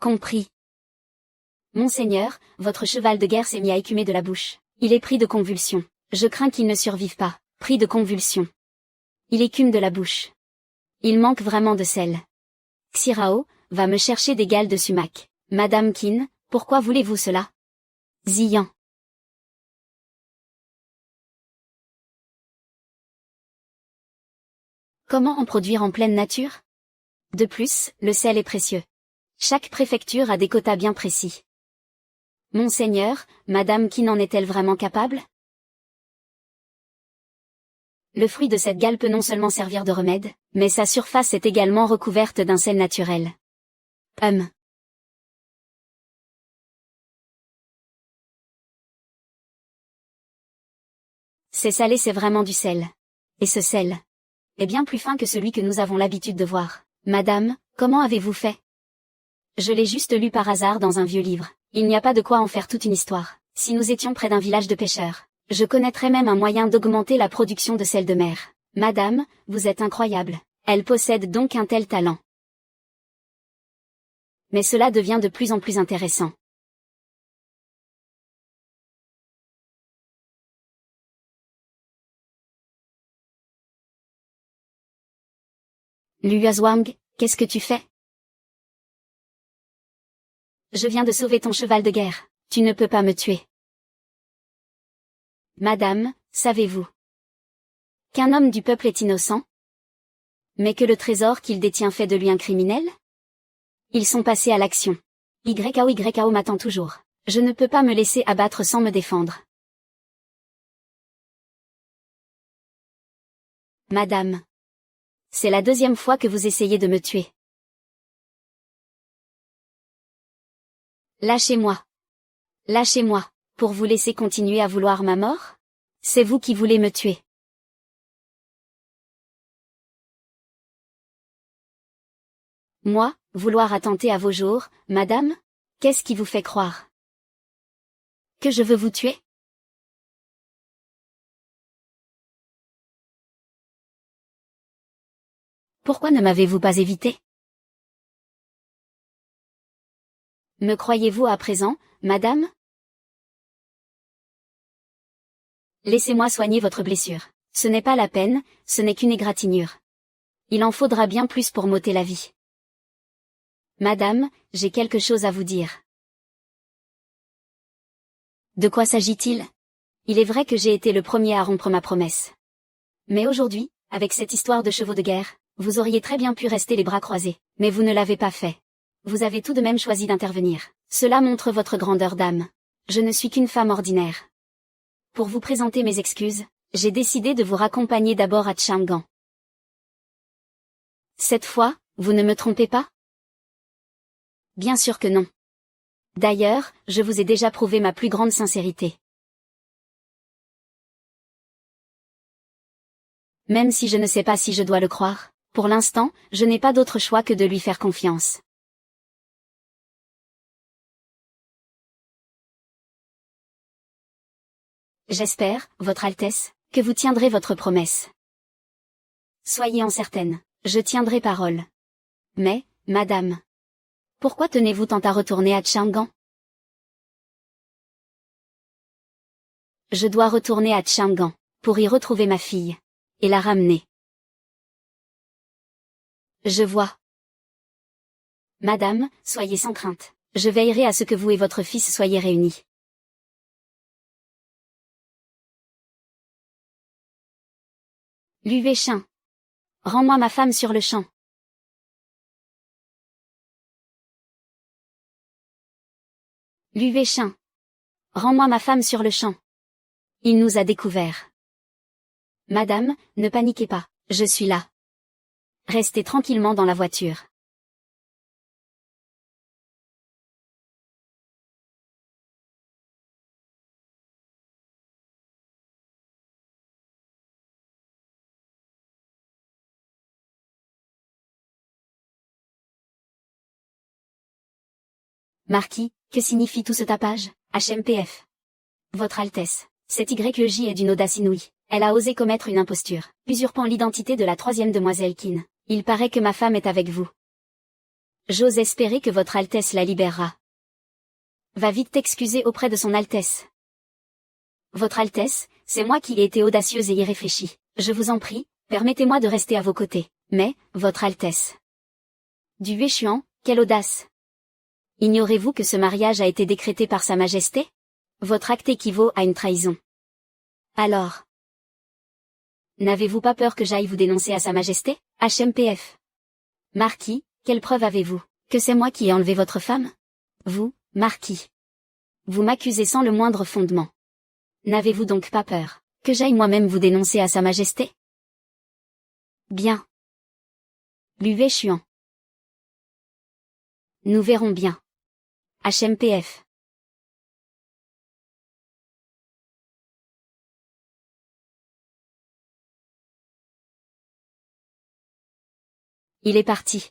Compris. Monseigneur, votre cheval de guerre s'est mis à écumer de la bouche. Il est pris de convulsions. Je crains qu'il ne survive pas. Pris de convulsions. Il écume de la bouche. Il manque vraiment de sel. Xirao, va me chercher des gales de sumac. Madame Qin, pourquoi voulez-vous cela? Ziyan. Comment en produire en pleine nature? De plus, le sel est précieux. Chaque préfecture a des quotas bien précis. Monseigneur, Madame Qin en est-elle vraiment capable? Le fruit de cette gale peut non seulement servir de remède, mais sa surface est également recouverte d'un sel naturel. C'est salé, c'est vraiment du sel. Et ce sel est bien plus fin que celui que nous avons l'habitude de voir. Madame, comment avez-vous fait? Je l'ai juste lu par hasard dans un vieux livre. Il n'y a pas de quoi en faire toute une histoire. Si nous étions près d'un village de pêcheurs, je connaîtrais même un moyen d'augmenter la production de sel de mer. Madame, vous êtes incroyable. Elle possède donc un tel talent. Mais cela devient de plus en plus intéressant. Luozwang, qu'est-ce que tu fais? Je viens de sauver ton cheval de guerre. Tu ne peux pas me tuer. Madame, savez-vous qu'un homme du peuple est innocent? Mais que le trésor qu'il détient fait de lui un criminel? Ils sont passés à l'action. YKO m'attend toujours. Je ne peux pas me laisser abattre sans me défendre. Madame. C'est la deuxième fois que vous essayez de me tuer. Lâchez-moi. Lâchez-moi, pour vous laisser continuer à vouloir ma mort? C'est vous qui voulez me tuer. Moi, vouloir attenter à vos jours, madame? Qu'est-ce qui vous fait croire que je veux vous tuer? Pourquoi ne m'avez-vous pas évité? Me croyez-vous à présent, madame? Laissez-moi soigner votre blessure. Ce n'est pas la peine, ce n'est qu'une égratignure. Il en faudra bien plus pour m'ôter la vie. Madame, j'ai quelque chose à vous dire. De quoi s'agit-il? Il est vrai que j'ai été le premier à rompre ma promesse. Mais aujourd'hui, avec cette histoire de chevaux de guerre, vous auriez très bien pu rester les bras croisés, mais vous ne l'avez pas fait. Vous avez tout de même choisi d'intervenir. Cela montre votre grandeur d'âme. Je ne suis qu'une femme ordinaire. Pour vous présenter mes excuses, j'ai décidé de vous raccompagner d'abord à Chamgan. Cette fois, vous ne me trompez pas? Bien sûr que non. D'ailleurs, je vous ai déjà prouvé ma plus grande sincérité. Même si je ne sais pas si je dois le croire, pour l'instant, je n'ai pas d'autre choix que de lui faire confiance. J'espère, Votre Altesse, que vous tiendrez votre promesse. Soyez-en certaine, je tiendrai parole. Mais, madame, pourquoi tenez-vous tant à retourner à Chamgan? Je dois retourner à Chamgan, pour y retrouver ma fille, et la ramener. Je vois. Madame, soyez sans crainte, je veillerai à ce que vous et votre fils soyez réunis. Luvéchin. Rends-moi ma femme sur le champ. Luvéchin. Rends-moi ma femme sur le champ. Il nous a découverts. Madame, ne paniquez pas, je suis là. Restez tranquillement dans la voiture. Marquis, que signifie tout ce tapage? HMPF. Votre Altesse, cette YEJ est d'une audace inouïe. Elle a osé commettre une imposture, usurpant l'identité de la troisième demoiselle Kin. Il paraît que ma femme est avec vous. J'ose espérer que Votre Altesse la libérera. Va vite t'excuser auprès de son Altesse. Votre Altesse, c'est moi qui ai été audacieuse et irréfléchie. Je vous en prie, permettez-moi de rester à vos côtés. Mais, Votre Altesse. Du Wéchuan, quelle audace! Ignorez-vous que ce mariage a été décrété par Sa Majesté? Votre acte équivaut à une trahison. Alors, n'avez-vous pas peur que j'aille vous dénoncer à Sa Majesté? HMPF. Marquis, quelle preuve avez-vous que c'est moi qui ai enlevé votre femme? Vous, Marquis. Vous m'accusez sans le moindre fondement. N'avez-vous donc pas peur que j'aille moi-même vous dénoncer à Sa Majesté? Bien. Luvéchuan. Nous verrons bien. HMPF. Il est parti.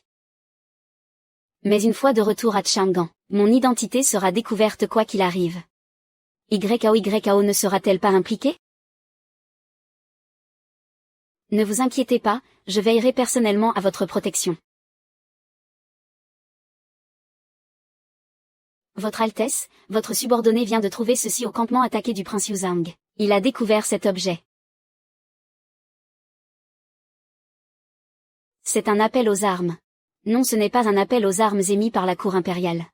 Mais une fois de retour à Chamgan, mon identité sera découverte quoi qu'il arrive. YKO ne sera-t-elle pas impliquée? Ne vous inquiétez pas, je veillerai personnellement à votre protection. Votre Altesse, votre subordonné vient de trouver ceci au campement attaqué du prince Yuzhang. Il a découvert cet objet. C'est un appel aux armes. Non, ce n'est pas un appel aux armes émis par la cour impériale.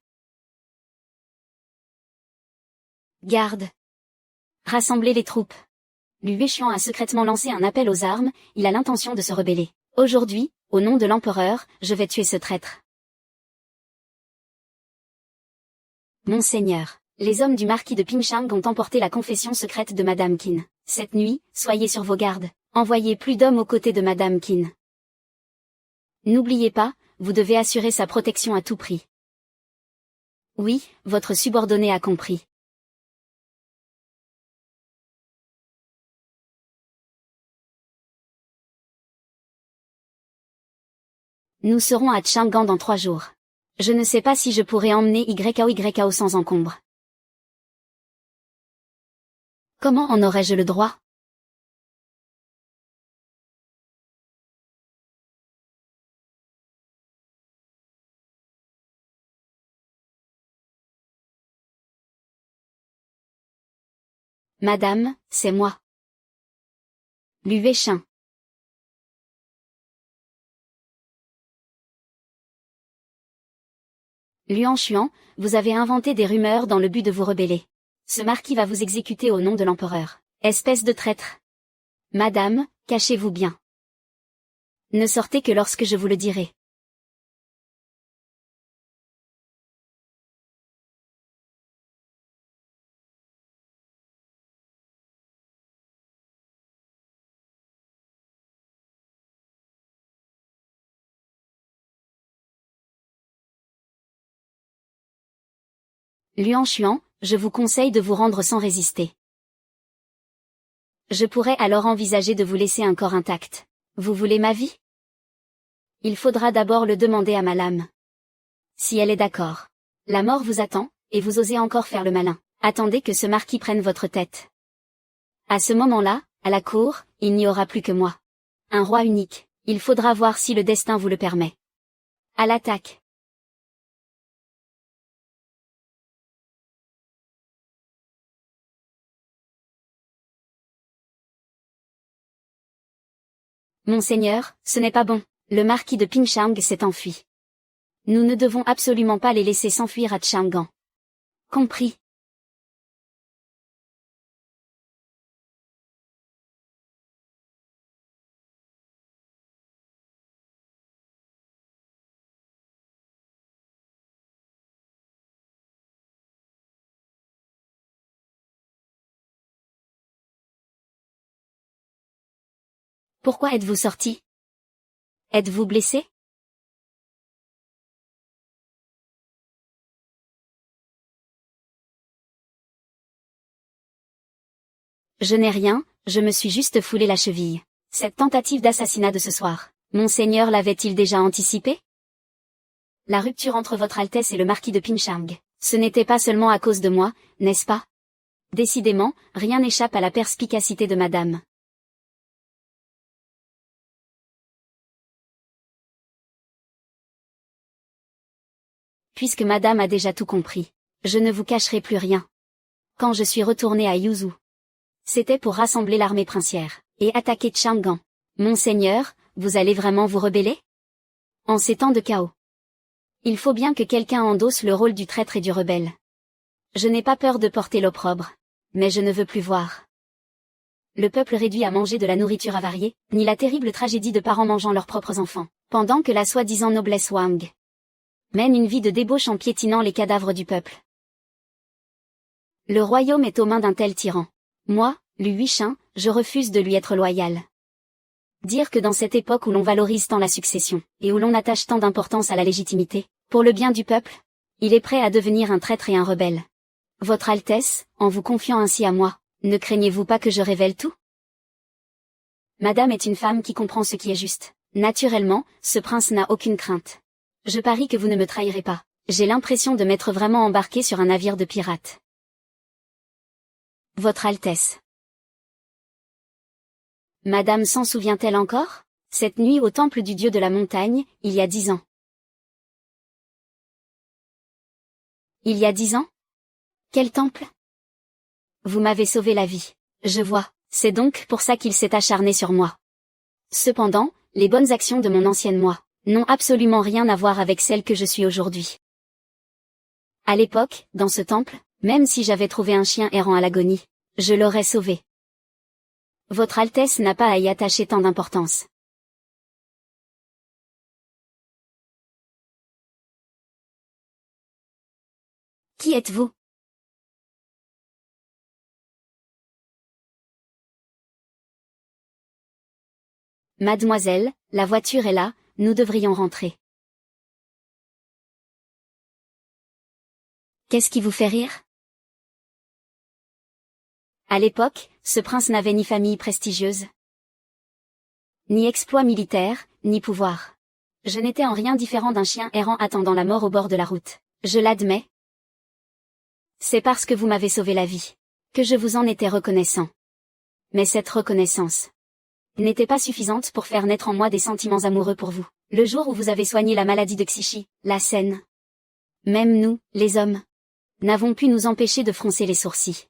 Garde. Rassemblez les troupes. Lu Weixian a secrètement lancé un appel aux armes, il a l'intention de se rebeller. Aujourd'hui, au nom de l'empereur, je vais tuer ce traître. Monseigneur, les hommes du marquis de Pingshang ont emporté la confession secrète de Madame Qin. Cette nuit, soyez sur vos gardes. Envoyez plus d'hommes aux côtés de Madame Qin. N'oubliez pas, vous devez assurer sa protection à tout prix. Oui, votre subordonné a compris. Nous serons à Chang'an dans 3 jours. Je ne sais pas si je pourrai emmener YKO sans encombre. Comment en aurais-je le droit? Madame, c'est moi. Lu Weixian. Luan Xuan, vous avez inventé des rumeurs dans le but de vous rebeller. Ce marquis va vous exécuter au nom de l'empereur. Espèce de traître. Madame, cachez-vous bien. Ne sortez que lorsque je vous le dirai. Luan Xuan, je vous conseille de vous rendre sans résister. Je pourrais alors envisager de vous laisser un corps intact. Vous voulez ma vie? Il faudra d'abord le demander à ma lame. Si elle est d'accord. La mort vous attend, et vous osez encore faire le malin. Attendez que ce marquis prenne votre tête. À ce moment-là, à la cour, il n'y aura plus que moi. Un roi unique. Il faudra voir si le destin vous le permet. À l'attaque. Monseigneur, ce n'est pas bon. Le marquis de Pingshang s'est enfui. Nous ne devons absolument pas les laisser s'enfuir à Chang'an. Compris. Pourquoi êtes-vous sorti? Êtes-vous blessé? Je n'ai rien, je me suis juste foulé la cheville. Cette tentative d'assassinat de ce soir, Monseigneur l'avait-il déjà anticipé? La rupture entre votre Altesse et le marquis de Pingshang, ce n'était pas seulement à cause de moi, n'est-ce pas? Décidément, rien n'échappe à la perspicacité de madame. Puisque madame a déjà tout compris, je ne vous cacherai plus rien. Quand je suis retourné à Yuzhou, c'était pour rassembler l'armée princière, et attaquer Chang'an. Monseigneur, vous allez vraiment vous rebeller? En ces temps de chaos. Il faut bien que quelqu'un endosse le rôle du traître et du rebelle. Je n'ai pas peur de porter l'opprobre. Mais je ne veux plus voir le peuple réduit à manger de la nourriture avariée, ni la terrible tragédie de parents mangeant leurs propres enfants, pendant que la soi-disant noblesse Wang mène une vie de débauche en piétinant les cadavres du peuple. Le royaume est aux mains d'un tel tyran. Moi, Lu Weixian, je refuse de lui être loyal. Dire que dans cette époque où l'on valorise tant la succession, et où l'on attache tant d'importance à la légitimité, pour le bien du peuple, il est prêt à devenir un traître et un rebelle. Votre Altesse, en vous confiant ainsi à moi, ne craignez-vous pas que je révèle tout? Madame est une femme qui comprend ce qui est juste. Naturellement, ce prince n'a aucune crainte. Je parie que vous ne me trahirez pas. J'ai l'impression de m'être vraiment embarqué sur un navire de pirates. Votre Altesse. Madame s'en souvient-elle encore? Cette nuit au temple du dieu de la montagne, il y a 10 ans. Il y a 10 ans? Quel temple? Vous m'avez sauvé la vie. Je vois, c'est donc pour ça qu'il s'est acharné sur moi. Cependant, les bonnes actions de mon ancienne moi n'ont absolument rien à voir avec celles que je suis aujourd'hui. À l'époque, dans ce temple, même si j'avais trouvé un chien errant à l'agonie, je l'aurais sauvé. Votre Altesse n'a pas à y attacher tant d'importance. Qui êtes-vous? Mademoiselle, la voiture est là, nous devrions rentrer. Qu'est-ce qui vous fait rire? À l'époque, ce prince n'avait ni famille prestigieuse, ni exploit militaire, ni pouvoir. Je n'étais en rien différent d'un chien errant attendant la mort au bord de la route. Je l'admets. C'est parce que vous m'avez sauvé la vie que je vous en étais reconnaissant. Mais cette reconnaissance n'était pas suffisante pour faire naître en moi des sentiments amoureux pour vous. Le jour où vous avez soigné la maladie de Xixi, la scène. Même nous, les hommes, n'avons pu nous empêcher de froncer les sourcils.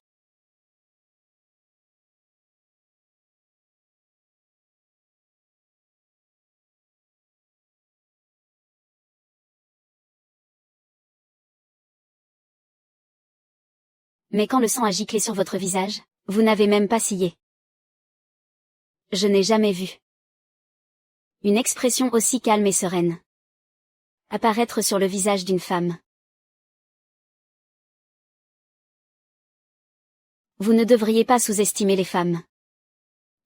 Mais quand le sang a giclé sur votre visage, vous n'avez même pas scié. Je n'ai jamais vu une expression aussi calme et sereine apparaître sur le visage d'une femme. Vous ne devriez pas sous-estimer les femmes.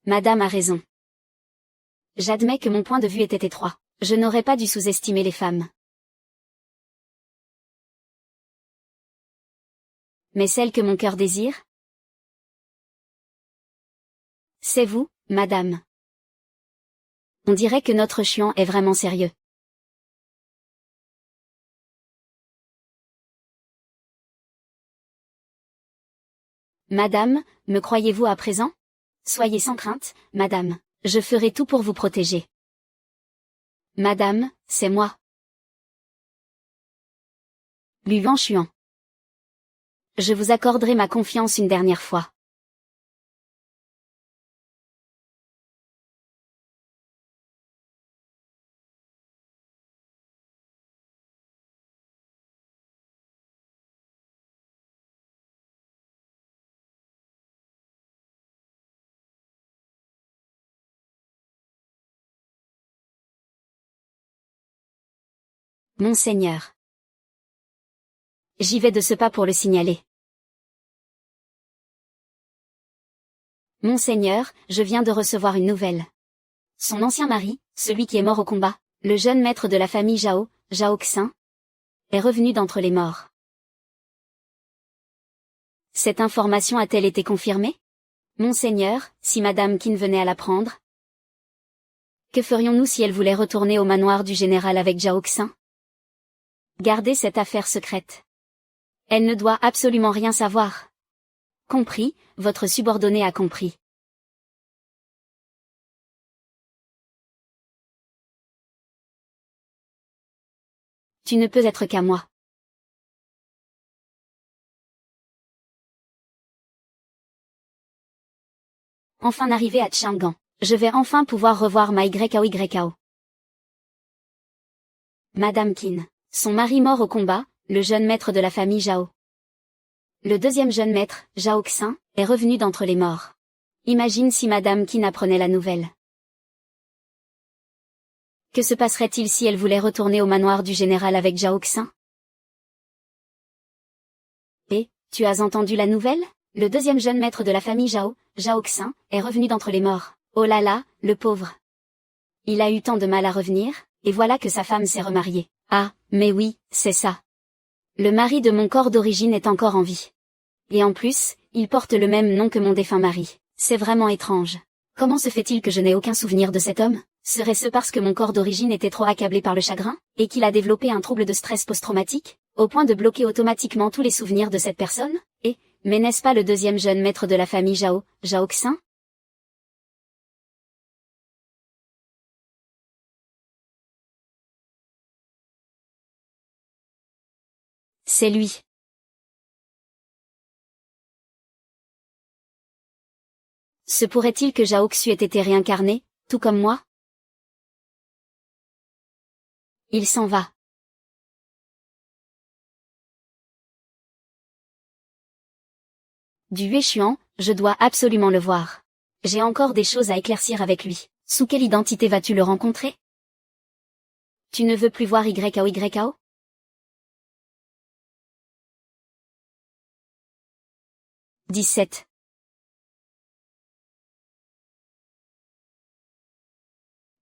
Madame a raison. J'admets que mon point de vue était étroit. Je n'aurais pas dû sous-estimer les femmes. Mais celle que mon cœur désire? C'est vous, madame. On dirait que notre chiant est vraiment sérieux. Madame, me croyez-vous à présent? Soyez sans crainte, madame, je ferai tout pour vous protéger. Madame, c'est moi. Luan Chuan. Je vous accorderai ma confiance une dernière fois. Monseigneur. J'y vais de ce pas pour le signaler. Monseigneur, je viens de recevoir une nouvelle. Son ancien mari, celui qui est mort au combat, le jeune maître de la famille Zhao, Zhao Xin, est revenu d'entre les morts. Cette information a-t-elle été confirmée? Monseigneur, si Madame Qin venait à l'apprendre, que ferions-nous si elle voulait retourner au manoir du général avec Zhao Xin? Gardez cette affaire secrète. Elle ne doit absolument rien savoir. Compris, votre subordonné a compris. Tu ne peux être qu'à moi. Enfin arrivé à Chang'an, je vais enfin pouvoir revoir ma YAO. Madame Qin, son mari mort au combat, le jeune maître de la famille Zhao. Le deuxième jeune maître, Zhao Xin, est revenu d'entre les morts. Imagine si Madame Qin apprenait la nouvelle. Que se passerait-il si elle voulait retourner au manoir du général avec Zhao Xin? Et, tu as entendu la nouvelle? Le deuxième jeune maître de la famille Zhao, Zhao Xin, est revenu d'entre les morts. Oh là là, le pauvre. Il a eu tant de mal à revenir, et voilà que sa femme s'est remariée. Ah, mais oui, c'est ça. Le mari de mon corps d'origine est encore en vie. Et en plus, il porte le même nom que mon défunt mari. C'est vraiment étrange. Comment se fait-il que je n'ai aucun souvenir de cet homme? Serait-ce parce que mon corps d'origine était trop accablé par le chagrin, et qu'il a développé un trouble de stress post-traumatique, au point de bloquer automatiquement tous les souvenirs de cette personne? Mais n'est-ce pas le deuxième jeune maître de la famille Zhao, Zhao Xin? C'est lui. Se pourrait-il que Zhao Xu ait été réincarné, tout comme moi? Il s'en va. Du Yuechuan, je dois absolument le voir. J'ai encore des choses à éclaircir avec lui. Sous quelle identité vas-tu le rencontrer? Tu ne veux plus voir YAO? 17.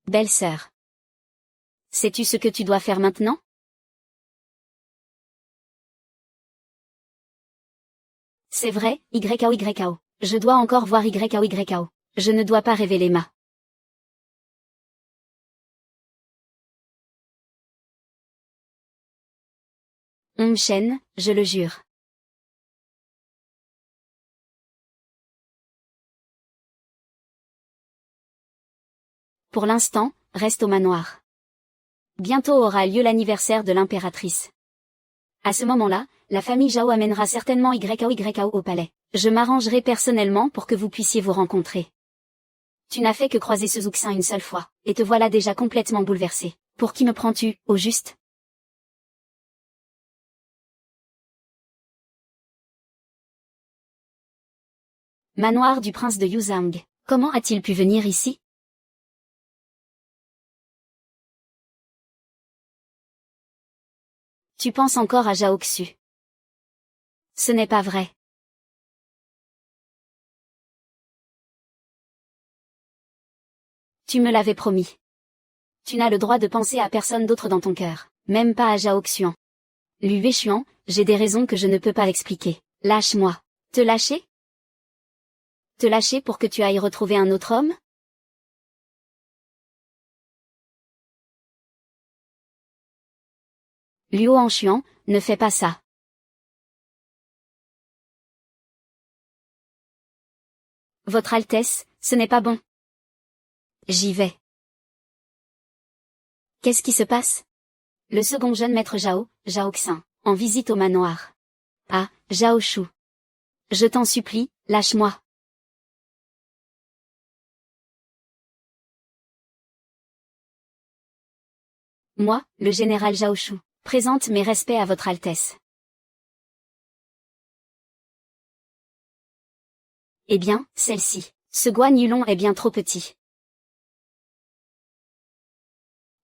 Belle-sœur. Sais-tu ce que tu dois faire maintenant? C'est vrai, YAO. Je dois encore voir YAO. Je ne dois pas révéler ma. Shen, je le jure. Pour l'instant, reste au manoir. Bientôt aura lieu l'anniversaire de l'impératrice. À ce moment-là, la famille Zhao amènera certainement YAO au palais. Je m'arrangerai personnellement pour que vous puissiez vous rencontrer. Tu n'as fait que croiser ce Zuxin une seule fois, et te voilà déjà complètement bouleversé. Pour qui me prends-tu, au juste? Manoir du prince de Yuzhang. Comment a-t-il pu venir ici? Tu penses encore à Zhao Xu. Ce n'est pas vrai. Tu me l'avais promis. Tu n'as le droit de penser à personne d'autre dans ton cœur, même pas à Zhao Xuan. Lu Yuechuan, j'ai des raisons que je ne peux pas expliquer. Lâche-moi. Te lâcher? Te lâcher pour que tu ailles retrouver un autre homme? Luo Anshuan, ne fais pas ça. Votre Altesse, ce n'est pas bon. J'y vais. Qu'est-ce qui se passe? Le second jeune maître Zhao Xin, en visite au manoir. Ah, Zhao Shu. Je t'en supplie, lâche-moi. Moi, le général Zhao Shu, présente mes respects à votre Altesse. Eh bien, celle-ci. Ce Guan Yulong est bien trop petit.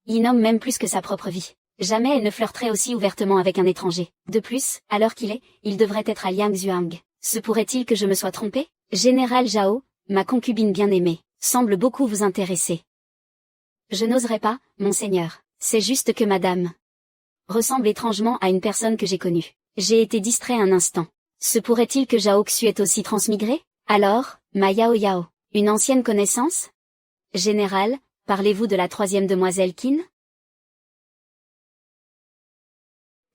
Il nomme même plus que sa propre vie. Jamais elle ne flirterait aussi ouvertement avec un étranger. De plus, à l'heure qu'il est, il devrait être à Liangzuang. Se pourrait-il que je me sois trompé? Général Zhao, ma concubine bien-aimée, semble beaucoup vous intéresser. Je n'oserais pas, monseigneur. C'est juste que madame ressemble étrangement à une personne que j'ai connue. J'ai été distrait un instant. Se pourrait-il que Zhao Xu ait aussi transmigré? Alors, ma Yao, une ancienne connaissance? Général, parlez-vous de la troisième demoiselle Qin?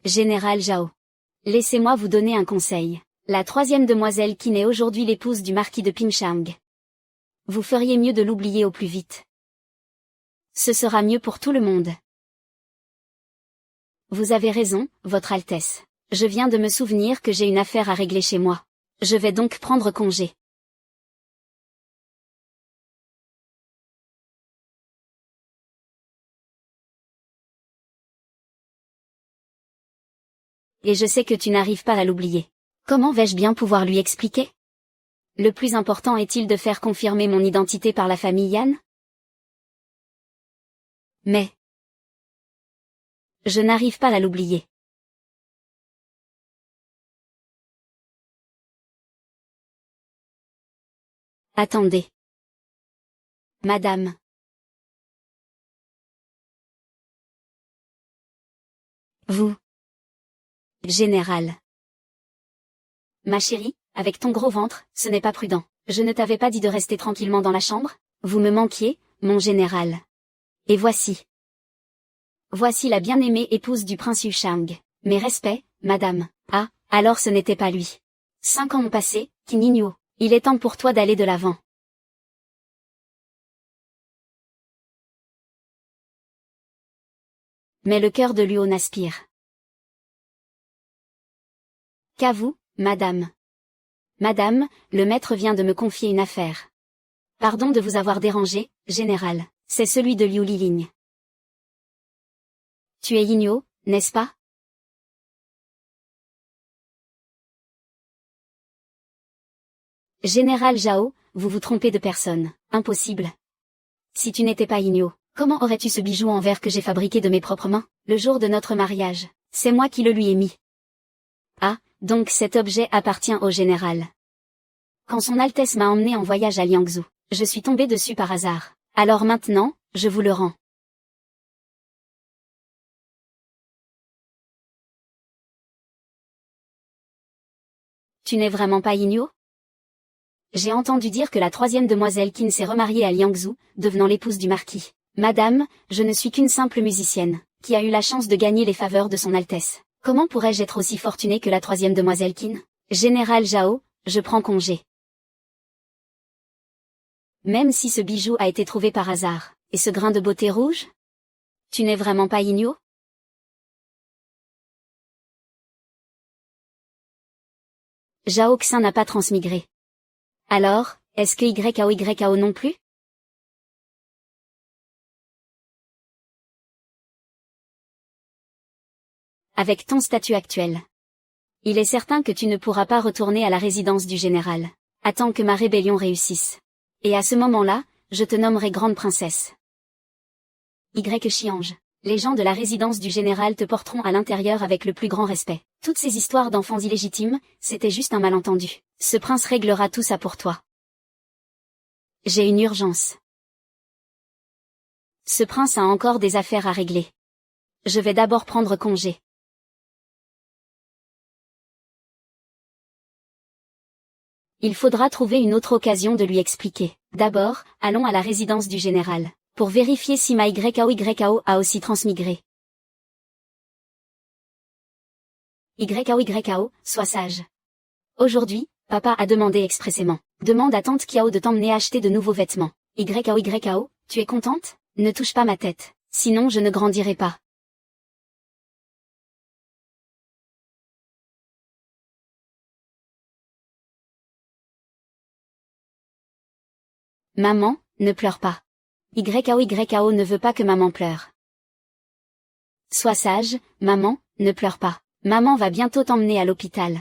Général Zhao. Laissez-moi vous donner un conseil. La troisième demoiselle Qin est aujourd'hui l'épouse du marquis de Pingshang. Vous feriez mieux de l'oublier au plus vite. Ce sera mieux pour tout le monde. Vous avez raison, Votre Altesse. Je viens de me souvenir que j'ai une affaire à régler chez moi. Je vais donc prendre congé. Et je sais que tu n'arrives pas à l'oublier. Comment vais-je bien pouvoir lui expliquer? Le plus important est-il de faire confirmer mon identité par la famille Yan? Mais je n'arrive pas à l'oublier. Attendez. Madame. Vous. Général. Ma chérie, avec ton gros ventre, ce n'est pas prudent. Je ne t'avais pas dit de rester tranquillement dans la chambre? Vous me manquiez, mon général. Et voici. Voici la bien-aimée épouse du prince Yushang. Mes respects, madame. Ah, alors ce n'était pas lui. 5 ans ont passé, Qin. Il est temps pour toi d'aller de l'avant. Mais le cœur de Luo n'aspire qu'à vous, madame. Madame, le maître vient de me confier une affaire. Pardon de vous avoir dérangé, général. C'est celui de Liu Liling. Tu es Yinyo, n'est-ce pas? Général Zhao, vous vous trompez de personne. Impossible. Si tu n'étais pas Yinyo, comment aurais-tu ce bijou en verre que j'ai fabriqué de mes propres mains, le jour de notre mariage? C'est moi qui le lui ai mis. Ah, donc cet objet appartient au général. Quand son Altesse m'a emmené en voyage à Liangzhou, je suis tombé dessus par hasard. Alors maintenant, je vous le rends. Tu n'es vraiment pas Yinyo? J'ai entendu dire que la troisième demoiselle Qin s'est remariée à Liangzhou, devenant l'épouse du marquis. Madame, je ne suis qu'une simple musicienne, qui a eu la chance de gagner les faveurs de son Altesse. Comment pourrais-je être aussi fortunée que la troisième demoiselle Qin? Général Zhao, je prends congé. Même si ce bijou a été trouvé par hasard, et ce grain de beauté rouge? Tu n'es vraiment pas Yinyo? Zhao Xin n'a pas transmigré. Alors, est-ce que YKO non plus? Avec ton statut actuel. Il est certain que tu ne pourras pas retourner à la résidence du général. Attends que ma rébellion réussisse. Et à ce moment-là, je te nommerai grande princesse. Xiange. Les gens de la résidence du général te porteront à l'intérieur avec le plus grand respect. Toutes ces histoires d'enfants illégitimes, c'était juste un malentendu. Ce prince réglera tout ça pour toi. J'ai une urgence. Ce prince a encore des affaires à régler. Je vais d'abord prendre congé. Il faudra trouver une autre occasion de lui expliquer. D'abord, allons à la résidence du général, pour vérifier si ma YKO a aussi transmigré. YKO, sois sage. Aujourd'hui, papa a demandé expressément. Demande à tante Kiao de t'emmener acheter de nouveaux vêtements. YKO, tu es contente? Ne touche pas ma tête, sinon je ne grandirai pas. Maman, ne pleure pas. YKO ne veut pas que maman pleure. Sois sage, maman, ne pleure pas. Maman va bientôt t'emmener à l'hôpital.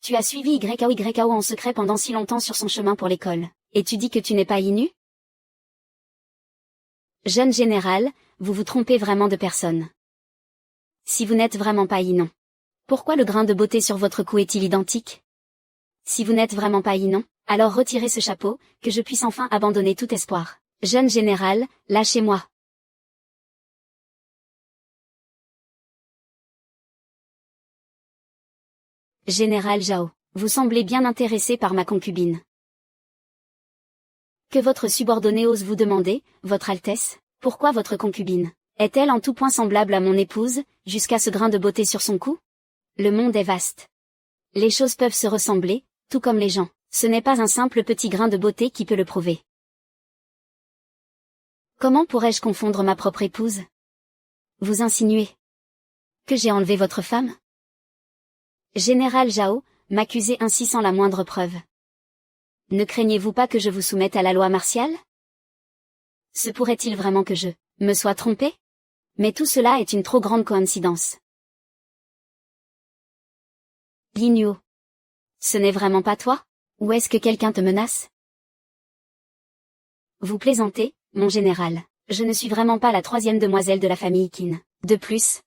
Tu as suivi YKO en secret pendant si longtemps sur son chemin pour l'école. Et tu dis que tu n'es pas Inu? Jeune général, vous vous trompez vraiment de personne. Si vous n'êtes vraiment pas Inon, pourquoi le grain de beauté sur votre cou est-il identique? Si vous n'êtes vraiment pas Inon, alors retirez ce chapeau, que je puisse enfin abandonner tout espoir. Jeune général, lâchez-moi. Général Zhao, vous semblez bien intéressé par ma concubine. Que votre subordonné ose vous demander, votre Altesse, pourquoi votre concubine est-elle en tout point semblable à mon épouse, jusqu'à ce grain de beauté sur son cou? Le monde est vaste. Les choses peuvent se ressembler, tout comme les gens. Ce n'est pas un simple petit grain de beauté qui peut le prouver. Comment pourrais-je confondre ma propre épouse? Vous insinuez que j'ai enlevé votre femme? Général Zhao, m'accuser ainsi sans la moindre preuve. Ne craignez-vous pas que je vous soumette à la loi martiale? Se pourrait-il vraiment que je me sois trompé? Mais tout cela est une trop grande coïncidence. Guignot. Ce n'est vraiment pas toi? Ou est-ce que quelqu'un te menace? Vous plaisantez, mon général. Je ne suis vraiment pas la troisième demoiselle de la famille Qin. De plus,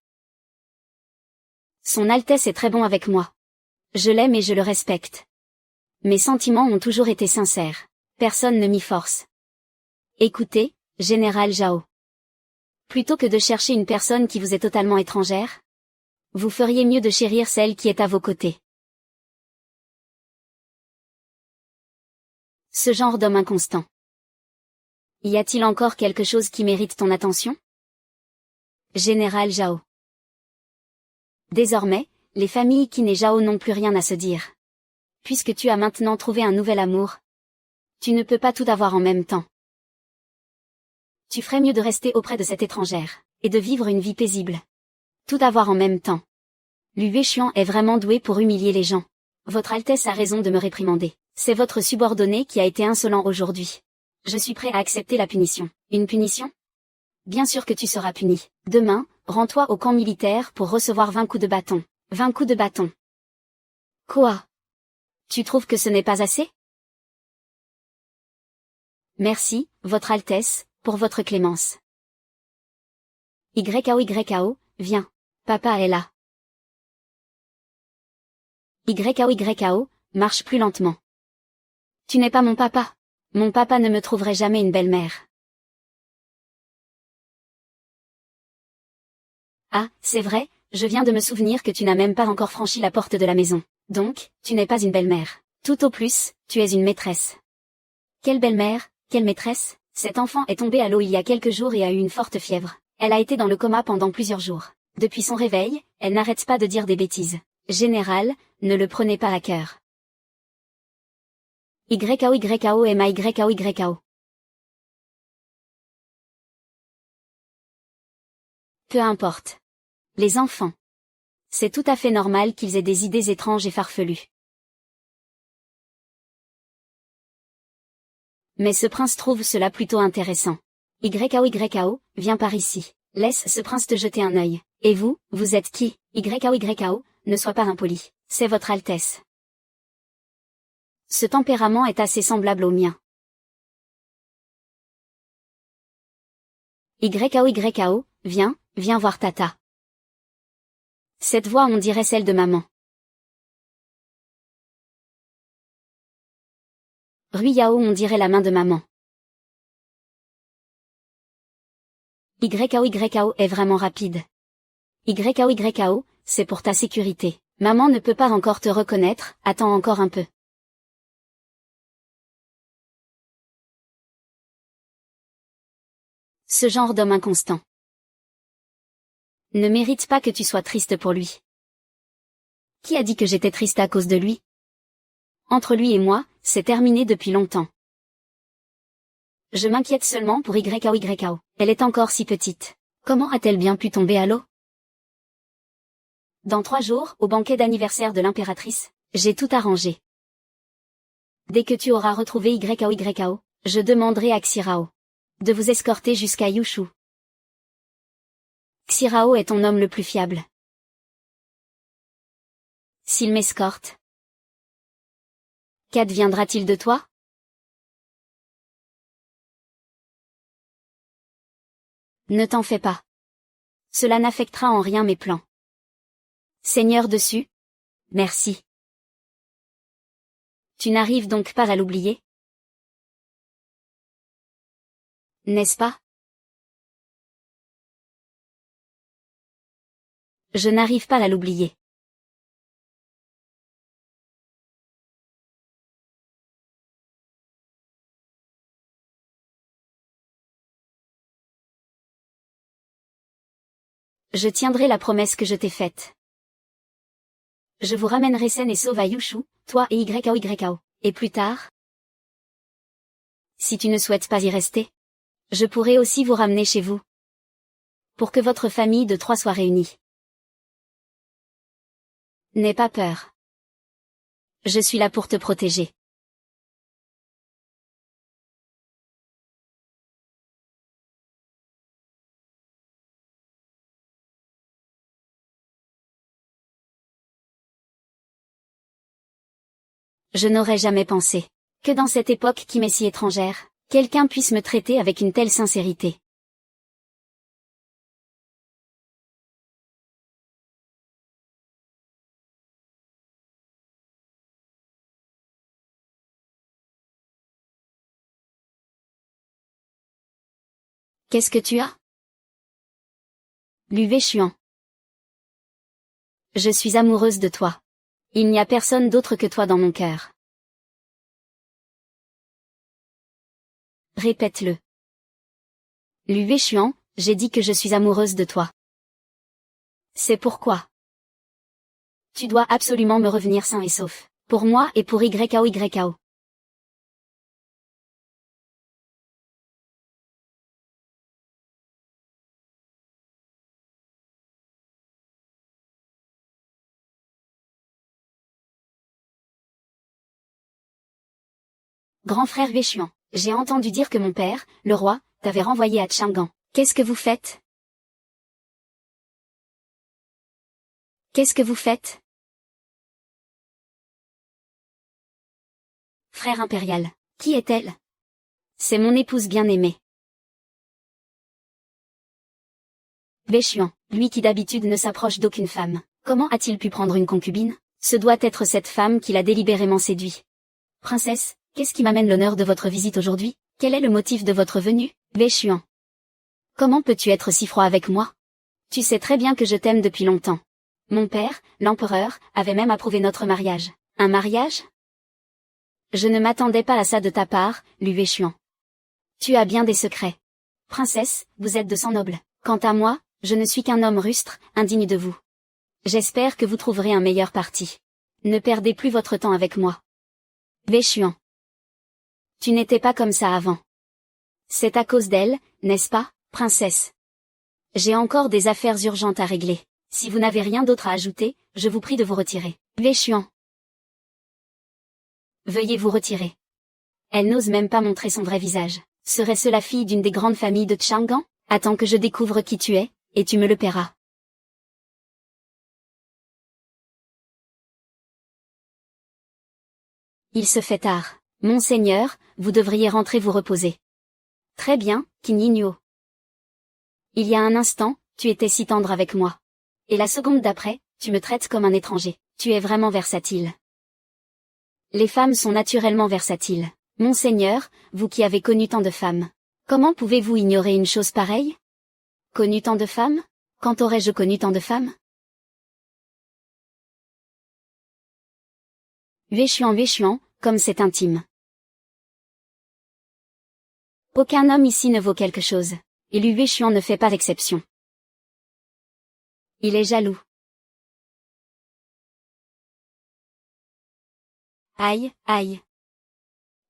Son Altesse est très bon avec moi. Je l'aime et je le respecte. Mes sentiments ont toujours été sincères. Personne ne m'y force. Écoutez, Général Zhao. Plutôt que de chercher une personne qui vous est totalement étrangère, vous feriez mieux de chérir celle qui est à vos côtés. Ce genre d'homme inconstant. Y a-t-il encore quelque chose qui mérite ton attention? Général Zhao. Désormais, les familles Qin et Zhao n'ont plus rien à se dire. Puisque tu as maintenant trouvé un nouvel amour, tu ne peux pas tout avoir en même temps. Tu ferais mieux de rester auprès de cette étrangère, et de vivre une vie paisible. Tout avoir en même temps. Lu Weichuan est vraiment doué pour humilier les gens. Votre Altesse a raison de me réprimander. C'est votre subordonné qui a été insolent aujourd'hui. Je suis prêt à accepter la punition. Une punition? Bien sûr que tu seras puni. Demain, rends-toi au camp militaire pour recevoir 20 coups de bâton. 20 coups de bâton. Quoi? Tu trouves que ce n'est pas assez? Merci, Votre Altesse, pour votre clémence. YKO, viens. Papa est là. YKO, marche plus lentement. Tu n'es pas mon papa. Mon papa ne me trouverait jamais une belle-mère. Ah, c'est vrai, je viens de me souvenir que tu n'as même pas encore franchi la porte de la maison. Donc, tu n'es pas une belle-mère. Tout au plus, tu es une maîtresse. Quelle belle-mère, quelle maîtresse? Cet enfant est tombé à l'eau il y a quelques jours et a eu une forte fièvre. Elle a été dans le coma pendant plusieurs jours. Depuis son réveil, elle n'arrête pas de dire des bêtises. Général, ne le prenez pas à cœur. YKO. Peu importe. Les enfants. C'est tout à fait normal qu'ils aient des idées étranges et farfelues. Mais ce prince trouve cela plutôt intéressant. YKO, viens par ici. Laisse ce prince te jeter un œil. Et vous, vous êtes qui? YKO, ne sois pas impoli. C'est votre Altesse. Ce tempérament est assez semblable au mien. YKO, viens voir Tata. Cette voix on dirait celle de maman. Ruyao on dirait la main de maman. YKO est vraiment rapide. YKO, c'est pour ta sécurité. Maman ne peut pas encore te reconnaître, attends encore un peu. Ce genre d'homme inconstant ne mérite pas que tu sois triste pour lui. Qui a dit que j'étais triste à cause de lui? Entre lui et moi, c'est terminé depuis longtemps. Je m'inquiète seulement pour YKO. Elle est encore si petite. Comment a-t-elle bien pu tomber à l'eau? Dans 3 jours, au banquet d'anniversaire de l'impératrice, j'ai tout arrangé. Dès que tu auras retrouvé YKO, je demanderai à Xirao de vous escorter jusqu'à Yushu. Xirao est ton homme le plus fiable. S'il m'escorte, qu'adviendra-t-il de toi? Ne t'en fais pas. Cela n'affectera en rien mes plans. Seigneur dessus? Merci. Tu n'arrives donc pas à l'oublier? N'est-ce pas? Je n'arrive pas à l'oublier. Je tiendrai la promesse que je t'ai faite. Je vous ramènerai saine et sauve à Yushu, toi et YKO. Et plus tard, si tu ne souhaites pas y rester, je pourrai aussi vous ramener chez vous. Pour que votre famille de 3 soit réunie. N'aie pas peur. Je suis là pour te protéger. Je n'aurais jamais pensé que dans cette époque qui m'est si étrangère, quelqu'un puisse me traiter avec une telle sincérité. Qu'est-ce que tu as? Lu Weichuan. Je suis amoureuse de toi. Il n'y a personne d'autre que toi dans mon cœur. Répète-le. Lu Weichuan, j'ai dit que je suis amoureuse de toi. C'est pourquoi. Tu dois absolument me revenir sain et sauf. Pour moi et pour YKO. Grand frère Véchuan, j'ai entendu dire que mon père, le roi, t'avait renvoyé à Tchangan. Qu'est-ce que vous faites? Qu'est-ce que vous faites? Frère impérial. Qui est-elle? C'est mon épouse bien-aimée. Véchuan, lui qui d'habitude ne s'approche d'aucune femme, comment a-t-il pu prendre une concubine? Ce doit être cette femme qui l'a délibérément séduit. Princesse, qu'est-ce qui m'amène l'honneur de votre visite aujourd'hui? Quel est le motif de votre venue? Véchuan. Comment peux-tu être si froid avec moi? Tu sais très bien que je t'aime depuis longtemps. Mon père, l'empereur, avait même approuvé notre mariage. Un mariage? Je ne m'attendais pas à ça de ta part, lui Véchuan. Tu as bien des secrets. Princesse, vous êtes de sang noble. Quant à moi, je ne suis qu'un homme rustre, indigne de vous. J'espère que vous trouverez un meilleur parti. Ne perdez plus votre temps avec moi. Véchuan. Tu n'étais pas comme ça avant. C'est à cause d'elle, n'est-ce pas, princesse? J'ai encore des affaires urgentes à régler. Si vous n'avez rien d'autre à ajouter, je vous prie de vous retirer. Véchuan. Veuillez vous retirer. Elle n'ose même pas montrer son vrai visage. Serait-ce la fille d'une des grandes familles de Tchangan? Attends que je découvre qui tu es, et tu me le paieras. Il se fait tard. Monseigneur, vous devriez rentrer vous reposer. Très bien, Kininyo. Il y a un instant, tu étais si tendre avec moi. Et la seconde d'après, tu me traites comme un étranger. Tu es vraiment versatile. Les femmes sont naturellement versatiles. Monseigneur, vous qui avez connu tant de femmes. Comment pouvez-vous ignorer une chose pareille? Connu tant de femmes? Quand aurais-je connu tant de femmes? Véchuan, comme c'est intime. Aucun homme ici ne vaut quelque chose. Et lui Véchuan ne fait pas d'exception. Il est jaloux. Aïe, aïe.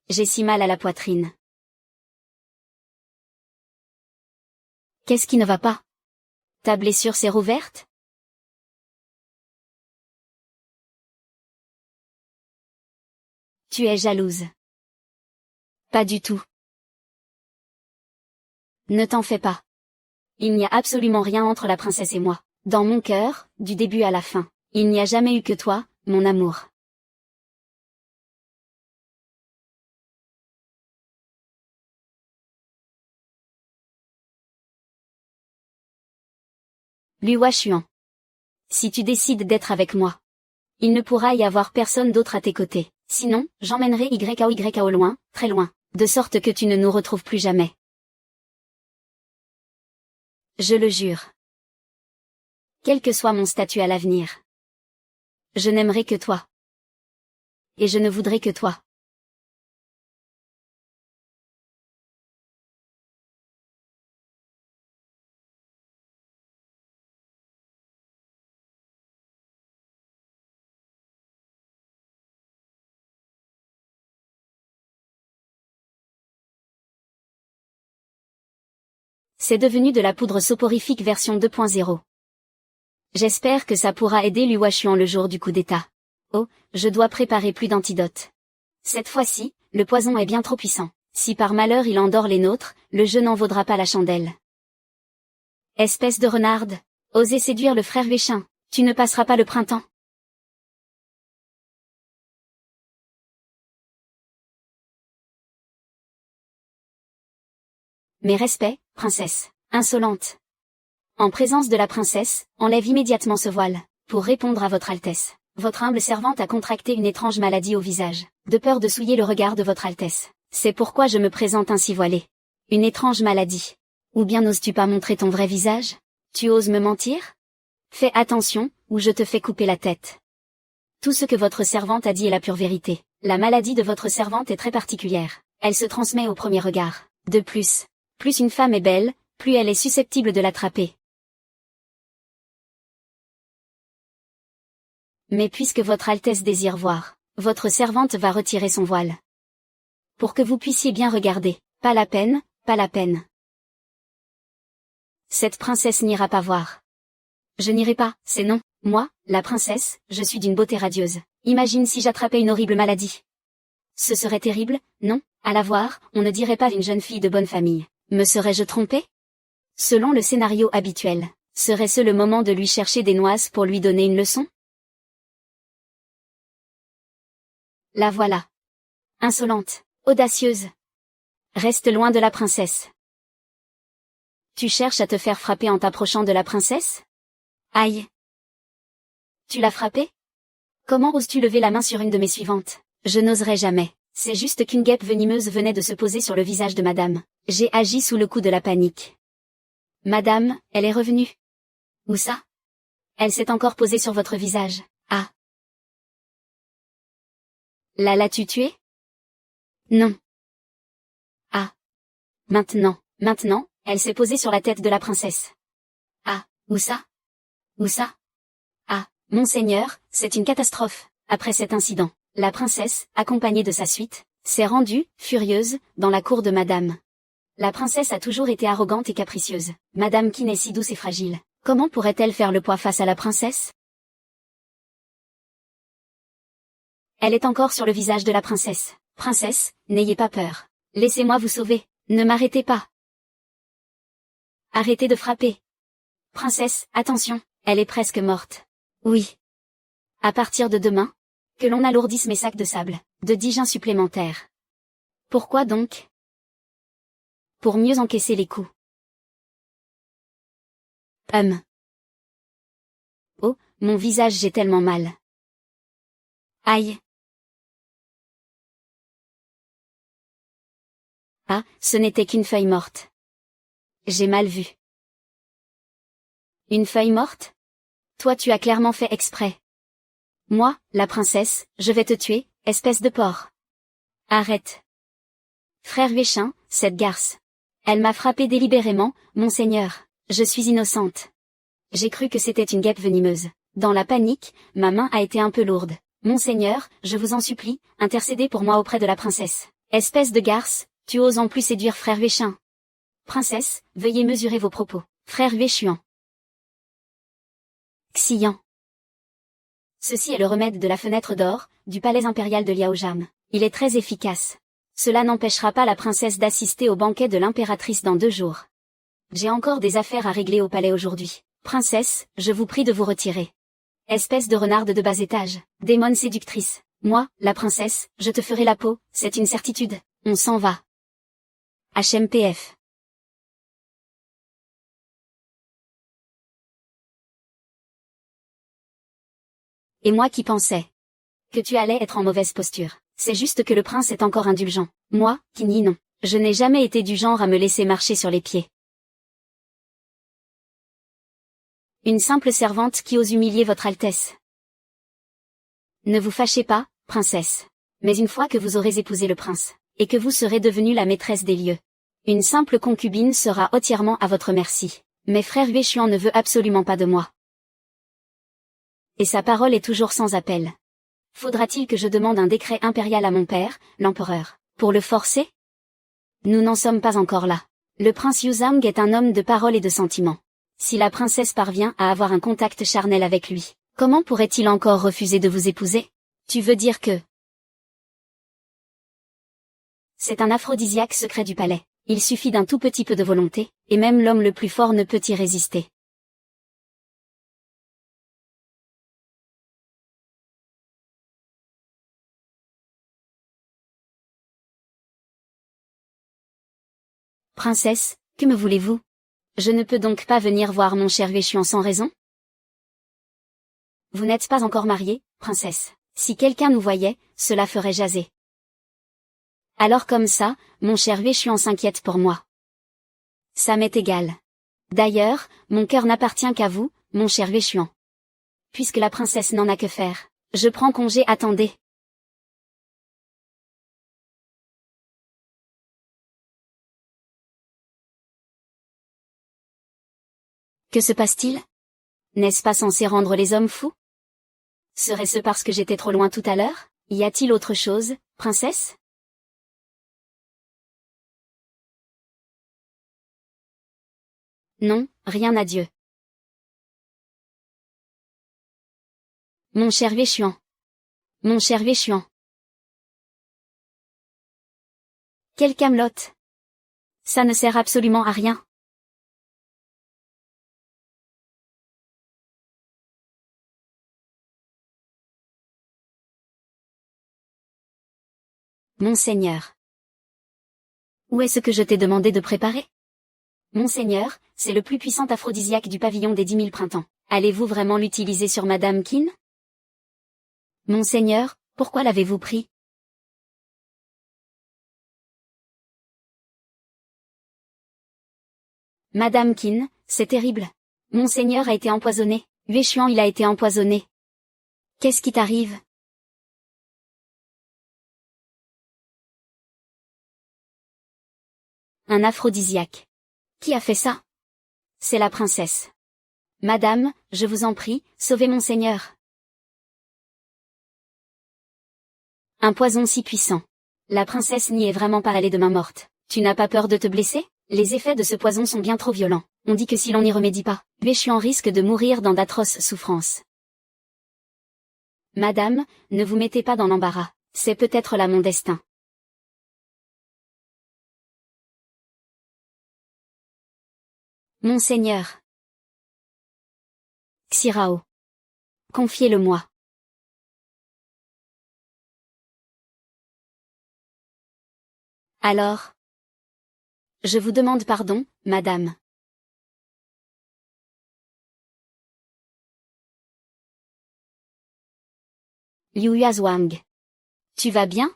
J'ai si mal à la poitrine. Qu'est-ce qui ne va pas? Ta blessure s'est rouverte? Tu es jalouse. Pas du tout. Ne t'en fais pas. Il n'y a absolument rien entre la princesse et moi. Dans mon cœur, du début à la fin, il n'y a jamais eu que toi, mon amour. Lui Huachuan. Si tu décides d'être avec moi, il ne pourra y avoir personne d'autre à tes côtés. Sinon, j'emmènerai YKO loin, très loin, de sorte que tu ne nous retrouves plus jamais. Je le jure. Quel que soit mon statut à l'avenir. Je n'aimerai que toi. Et je ne voudrais que toi. C'est devenu de la poudre soporifique version 2.0. J'espère que ça pourra aider Lu Huachuan le jour du coup d'état. Oh, je dois préparer plus d'antidotes. Cette fois-ci, le poison est bien trop puissant. Si par malheur il endort les nôtres, le jeu n'en vaudra pas la chandelle. Espèce de renarde, osez séduire le frère Véchin, tu ne passeras pas le printemps. Mes respects, princesse, insolente. En présence de la princesse, enlève immédiatement ce voile. Pour répondre à votre Altesse, votre humble servante a contracté une étrange maladie au visage, de peur de souiller le regard de votre Altesse. C'est pourquoi je me présente ainsi voilée. Une étrange maladie. Ou bien n'oses-tu pas montrer ton vrai visage? Tu oses me mentir? Fais attention, ou je te fais couper la tête. Tout ce que votre servante a dit est la pure vérité. La maladie de votre servante est très particulière. Elle se transmet au premier regard. De plus une femme est belle, plus elle est susceptible de l'attraper. Mais puisque votre Altesse désire voir, votre servante va retirer son voile. Pour que vous puissiez bien regarder. Pas la peine, pas la peine. Cette princesse n'ira pas voir. Je n'irai pas, c'est non. Moi, la princesse, je suis d'une beauté radieuse. Imagine si j'attrapais une horrible maladie. Ce serait terrible, non? À la voir, on ne dirait pas une jeune fille de bonne famille. Me serais-je trompé? Selon le scénario habituel, serait-ce le moment de lui chercher des noises pour lui donner une leçon? La voilà. Insolente, audacieuse. Reste loin de la princesse. Tu cherches à te faire frapper en t'approchant de la princesse? Aïe. Tu l'as frappée? Comment oses-tu lever la main sur une de mes suivantes? Je n'oserais jamais. C'est juste qu'une guêpe venimeuse venait de se poser sur le visage de madame. J'ai agi sous le coup de la panique. Madame, elle est revenue. Où ça? Elle s'est encore posée sur votre visage. Ah. L'as-tu tuée? Non. Ah. Maintenant, elle s'est posée sur la tête de la princesse. Ah, où ça? Où ça? Ah, monseigneur, c'est une catastrophe. Après cet incident, la princesse, accompagnée de sa suite, s'est rendue, furieuse, dans la cour de madame. La princesse a toujours été arrogante et capricieuse. Madame qui n'est si douce et fragile. Comment pourrait-elle faire le poids face à la princesse? Elle est encore sur le visage de la princesse. Princesse, n'ayez pas peur. Laissez-moi vous sauver. Ne m'arrêtez pas. Arrêtez de frapper. Princesse, attention, elle est presque morte. Oui. À partir de demain, que l'on alourdisse mes sacs de sable, de 10 jeans supplémentaires. Pourquoi donc? Pour mieux encaisser les coups. Oh, mon visage, j'ai tellement mal. Aïe. Ah, ce n'était qu'une feuille morte. J'ai mal vu. Une feuille morte? Toi tu as clairement fait exprès. Moi, la princesse, je vais te tuer, espèce de porc. Arrête. Frère Véchin, cette garce. Elle m'a frappé délibérément, monseigneur. Je suis innocente. J'ai cru que c'était une guêpe venimeuse. Dans la panique, ma main a été un peu lourde. Monseigneur, je vous en supplie, intercédez pour moi auprès de la princesse. Espèce de garce, tu oses en plus séduire frère Véchin. Princesse, veuillez mesurer vos propos. Frère Véchuan. Xian. Ceci est le remède de la fenêtre d'or, du palais impérial de Liaojam. Il est très efficace. Cela n'empêchera pas la princesse d'assister au banquet de l'impératrice dans 2 jours. J'ai encore des affaires à régler au palais aujourd'hui. Princesse, je vous prie de vous retirer. Espèce de renarde de bas étage, démone séductrice. Moi, la princesse, je te ferai la peau, c'est une certitude. On s'en va. HMPF. Et moi qui pensais que tu allais être en mauvaise posture. C'est juste que le prince est encore indulgent. Moi, qui nie non. Je n'ai jamais été du genre à me laisser marcher sur les pieds. Une simple servante qui ose humilier votre Altesse. Ne vous fâchez pas, princesse. Mais une fois que vous aurez épousé le prince, et que vous serez devenue la maîtresse des lieux, une simple concubine sera entièrement à votre merci. Mais frère Véchuan ne veut absolument pas de moi. Et sa parole est toujours sans appel. Faudra-t-il que je demande un décret impérial à mon père, l'empereur, pour le forcer? Nous n'en sommes pas encore là. Le prince Yuzhang est un homme de parole et de sentiment. Si la princesse parvient à avoir un contact charnel avec lui, comment pourrait-il encore refuser de vous épouser? Tu veux dire que c'est un aphrodisiaque secret du palais. Il suffit d'un tout petit peu de volonté, et même l'homme le plus fort ne peut y résister. Princesse, que me voulez-vous? Je ne peux donc pas venir voir mon cher Véchuan sans raison? Vous n'êtes pas encore mariée, princesse. Si quelqu'un nous voyait, cela ferait jaser. Alors comme ça, mon cher Véchuan s'inquiète pour moi. Ça m'est égal. D'ailleurs, mon cœur n'appartient qu'à vous, mon cher Véchuan. Puisque la princesse n'en a que faire, je prends congé, attendez. Que se passe-t-il? N'est-ce pas censé rendre les hommes fous? Serait-ce parce que j'étais trop loin tout à l'heure? Y a-t-il autre chose, princesse? Non, rien adieu. Mon cher Véchuan. Mon cher Véchuan. Quelle camelote. Ça ne sert absolument à rien. Monseigneur. Où est-ce que je t'ai demandé de préparer? Monseigneur, c'est le plus puissant aphrodisiaque du pavillon des 10 000 printemps. Allez-vous vraiment l'utiliser sur Madame Keane? Monseigneur, pourquoi l'avez-vous pris? Madame Keane, c'est terrible. Monseigneur a été empoisonné. Véchuan, il a été empoisonné. Qu'est-ce qui t'arrive? Un aphrodisiaque. Qui a fait ça? C'est la princesse. Madame, je vous en prie, sauvez Monseigneur. Un poison si puissant. La princesse n'y est vraiment pas allée de main morte. Tu n'as pas peur de te blesser? Les effets de ce poison sont bien trop violents. On dit que si l'on n'y remédie pas, Véchuan risque de mourir dans d'atroces souffrances. Madame, ne vous mettez pas dans l'embarras. C'est peut-être là mon destin. Monseigneur. Xirao. Confiez-le-moi. Alors? Je vous demande pardon, madame. Liu Yazhuang. Tu vas bien?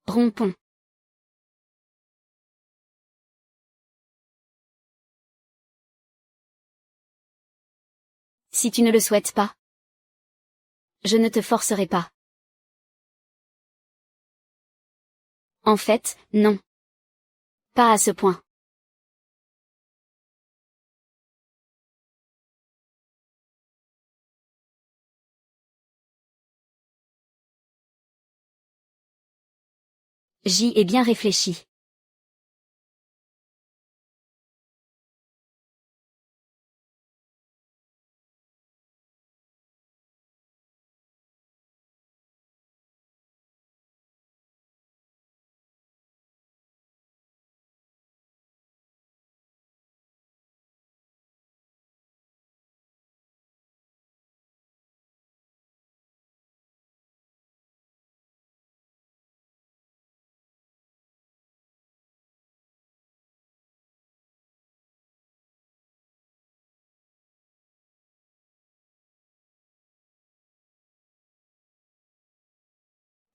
Rompons. Si tu ne le souhaites pas. Je ne te forcerai pas. En fait, non. Pas à ce point. J'y ai bien réfléchi.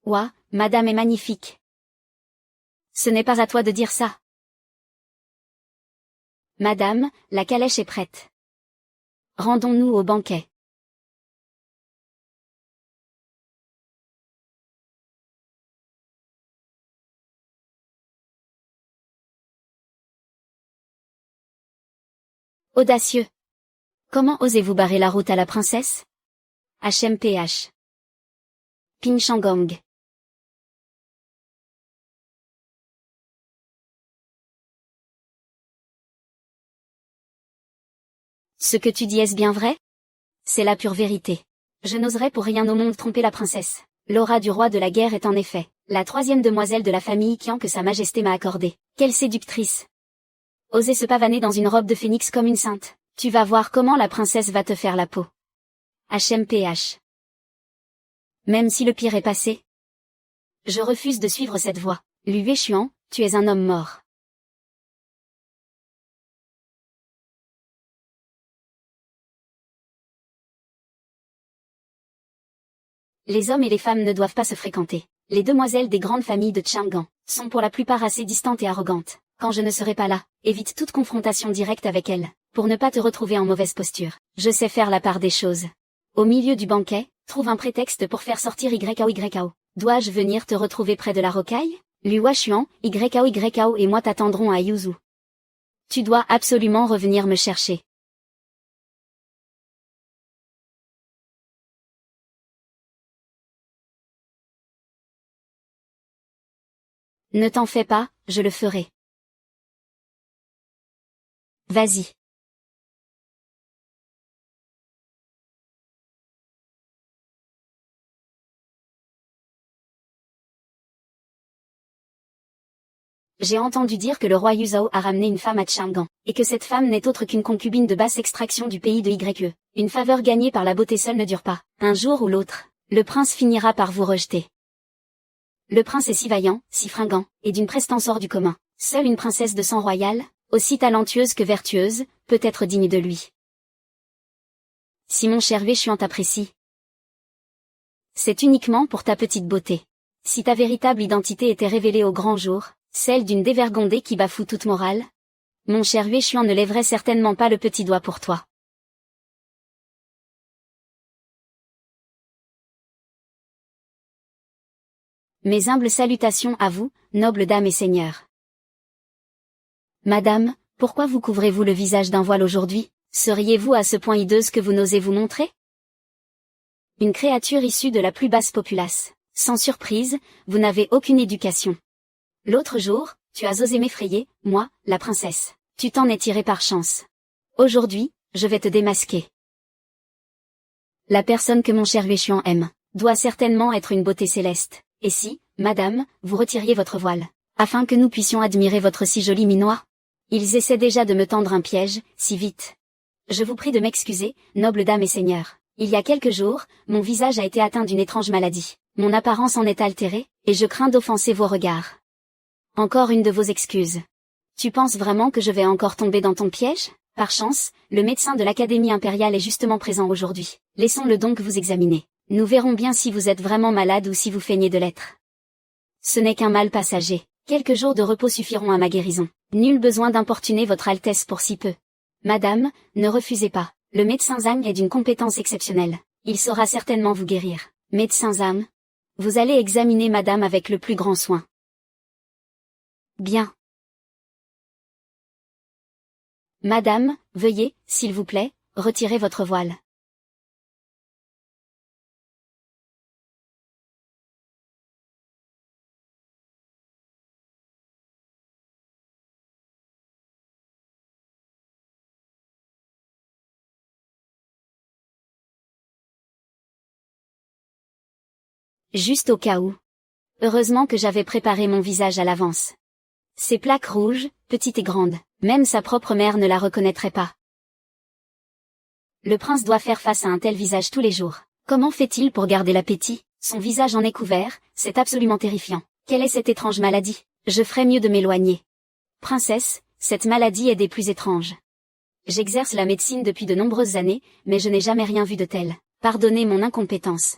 Ouah, madame est magnifique. Ce n'est pas à toi de dire ça. Madame, la calèche est prête. Rendons-nous au banquet. Audacieux. Comment osez-vous barrer la route à la princesse? HMPH. Ping Shangong. Ce que tu dis est-ce bien vrai? C'est la pure vérité. Je n'oserais pour rien au monde tromper la princesse. L'aura du roi de la guerre est en effet la troisième demoiselle de la famille Qian que sa majesté m'a accordée. Quelle séductrice! Oser se pavaner dans une robe de phénix comme une sainte. Tu vas voir comment la princesse va te faire la peau. HMPH. Même si le pire est passé. Je refuse de suivre cette voie. Lu Véchuan, tu es un homme mort. Les hommes et les femmes ne doivent pas se fréquenter. Les demoiselles des grandes familles de Chang'an sont pour la plupart assez distantes et arrogantes. Quand je ne serai pas là, évite toute confrontation directe avec elles, pour ne pas te retrouver en mauvaise posture. Je sais faire la part des choses. Au milieu du banquet, trouve un prétexte pour faire sortir YKO. Dois-je venir te retrouver près de la rocaille? Lu Huashuan, YKO et moi t'attendrons à Yuzu. Tu dois absolument revenir me chercher. Ne t'en fais pas, je le ferai. Vas-y. J'ai entendu dire que le roi Yuzhao a ramené une femme à Chang'an, et que cette femme n'est autre qu'une concubine de basse extraction du pays de YE. Une faveur gagnée par la beauté seule ne dure pas. Un jour ou l'autre, le prince finira par vous rejeter. Le prince est si vaillant, si fringant, et d'une prestance hors du commun. Seule une princesse de sang royal, aussi talentueuse que vertueuse, peut être digne de lui. Si mon cher Wei t'apprécie, c'est uniquement pour ta petite beauté. Si ta véritable identité était révélée au grand jour, celle d'une dévergondée qui bafoue toute morale, mon cher Wei ne lèverait certainement pas le petit doigt pour toi. Mes humbles salutations à vous, nobles dames et seigneurs. Madame, pourquoi vous couvrez-vous le visage d'un voile aujourd'hui? Seriez-vous à ce point hideuse que vous n'osez vous montrer? Une créature issue de la plus basse populace. Sans surprise, vous n'avez aucune éducation. L'autre jour, tu as osé m'effrayer, moi, la princesse. Tu t'en es tiré par chance. Aujourd'hui, je vais te démasquer. La personne que mon cher Wei aime, doit certainement être une beauté céleste. Et si, madame, vous retiriez votre voile, afin que nous puissions admirer votre si joli minois? Ils essaient déjà de me tendre un piège, si vite. Je vous prie de m'excuser, nobles dames et seigneurs. Il y a quelques jours, mon visage a été atteint d'une étrange maladie. Mon apparence en est altérée, et je crains d'offenser vos regards. Encore une de vos excuses. Tu penses vraiment que je vais encore tomber dans ton piège? Par chance, le médecin de l'Académie impériale est justement présent aujourd'hui. Laissons-le donc vous examiner. Nous verrons bien si vous êtes vraiment malade ou si vous feignez de l'être. Ce n'est qu'un mal passager. Quelques jours de repos suffiront à ma guérison. Nul besoin d'importuner votre Altesse pour si peu. Madame, ne refusez pas. Le médecin Zhang est d'une compétence exceptionnelle. Il saura certainement vous guérir. Médecin Zhang, vous allez examiner madame avec le plus grand soin. Bien. Madame, veuillez, s'il vous plaît, retirer votre voile. Juste au cas où. Heureusement que j'avais préparé mon visage à l'avance. Ces plaques rouges, petites et grandes, même sa propre mère ne la reconnaîtrait pas. Le prince doit faire face à un tel visage tous les jours. Comment fait-il pour garder l'appétit? Son visage en est couvert, c'est absolument terrifiant. Quelle est cette étrange maladie? Je ferais mieux de m'éloigner. Princesse, cette maladie est des plus étranges. J'exerce la médecine depuis de nombreuses années, mais je n'ai jamais rien vu de tel. Pardonnez mon incompétence.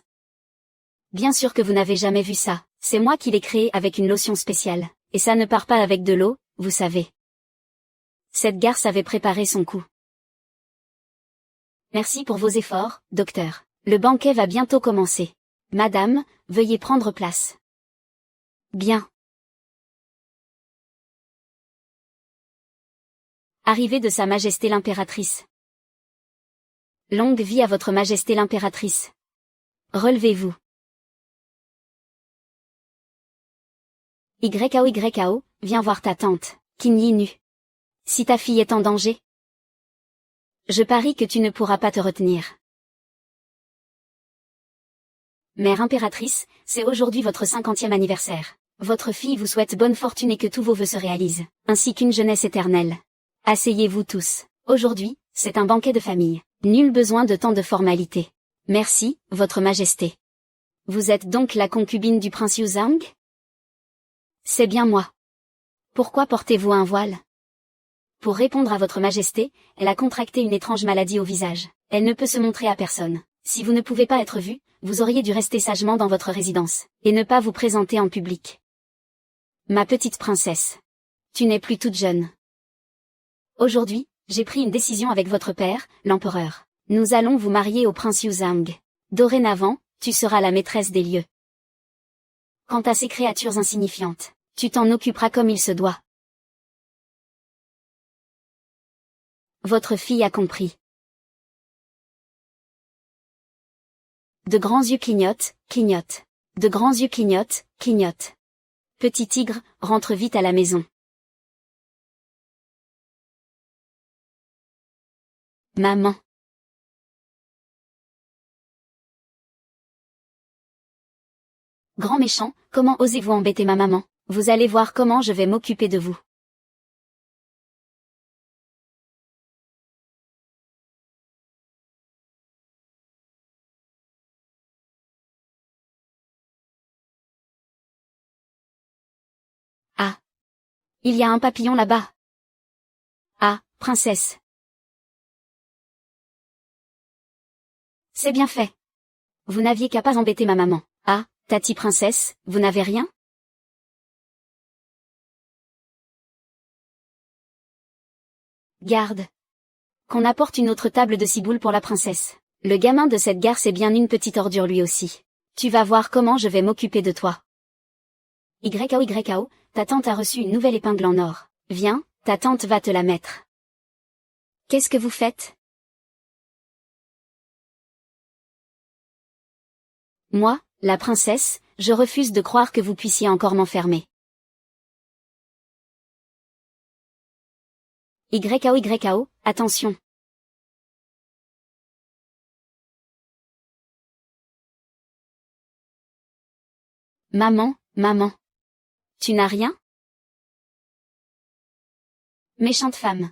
Bien sûr que vous n'avez jamais vu ça, c'est moi qui l'ai créé avec une lotion spéciale. Et ça ne part pas avec de l'eau, vous savez. Cette garce avait préparé son coup. Merci pour vos efforts, docteur. Le banquet va bientôt commencer. Madame, veuillez prendre place. Bien. Arrivée de Sa Majesté l'impératrice. Longue vie à votre Majesté l'impératrice. Relevez-vous. YKO, viens voir ta tante, Qin Yi Nu. Si ta fille est en danger, je parie que tu ne pourras pas te retenir. Mère impératrice, c'est aujourd'hui votre 50e anniversaire. Votre fille vous souhaite bonne fortune et que tous vos vœux se réalisent, ainsi qu'une jeunesse éternelle. Asseyez-vous tous. Aujourd'hui, c'est un banquet de famille. Nul besoin de tant de formalités. Merci, votre Majesté. Vous êtes donc la concubine du prince Yuzhang? C'est bien moi. Pourquoi portez-vous un voile? Pour répondre à votre Majesté, elle a contracté une étrange maladie au visage. Elle ne peut se montrer à personne. Si vous ne pouvez pas être vu, vous auriez dû rester sagement dans votre résidence, et ne pas vous présenter en public. Ma petite princesse. Tu n'es plus toute jeune. Aujourd'hui, j'ai pris une décision avec votre père, l'empereur. Nous allons vous marier au prince Yuzhang. Dorénavant, tu seras la maîtresse des lieux. Quant à ces créatures insignifiantes, tu t'en occuperas comme il se doit. Votre fille a compris. De grands yeux clignotent, clignotent. De grands yeux clignotent, clignotent. Petit tigre, rentre vite à la maison. Maman. Grand méchant, comment osez-vous embêter ma maman? Vous allez voir comment je vais m'occuper de vous. Ah. Il y a un papillon là-bas. Ah, princesse. C'est bien fait. Vous n'aviez qu'à pas embêter ma maman. Ah, Tati princesse, vous n'avez rien? Garde. Qu'on apporte une autre table de ciboule pour la princesse. Le gamin de cette gare c'est bien une petite ordure lui aussi. Tu vas voir comment je vais m'occuper de toi. YKO, ta tante a reçu une nouvelle épingle en or. Viens, ta tante va te la mettre. Qu'est-ce que vous faites? Moi, la princesse, je refuse de croire que vous puissiez encore m'enfermer. YKO, attention. Maman, maman. Tu n'as rien? Méchante femme.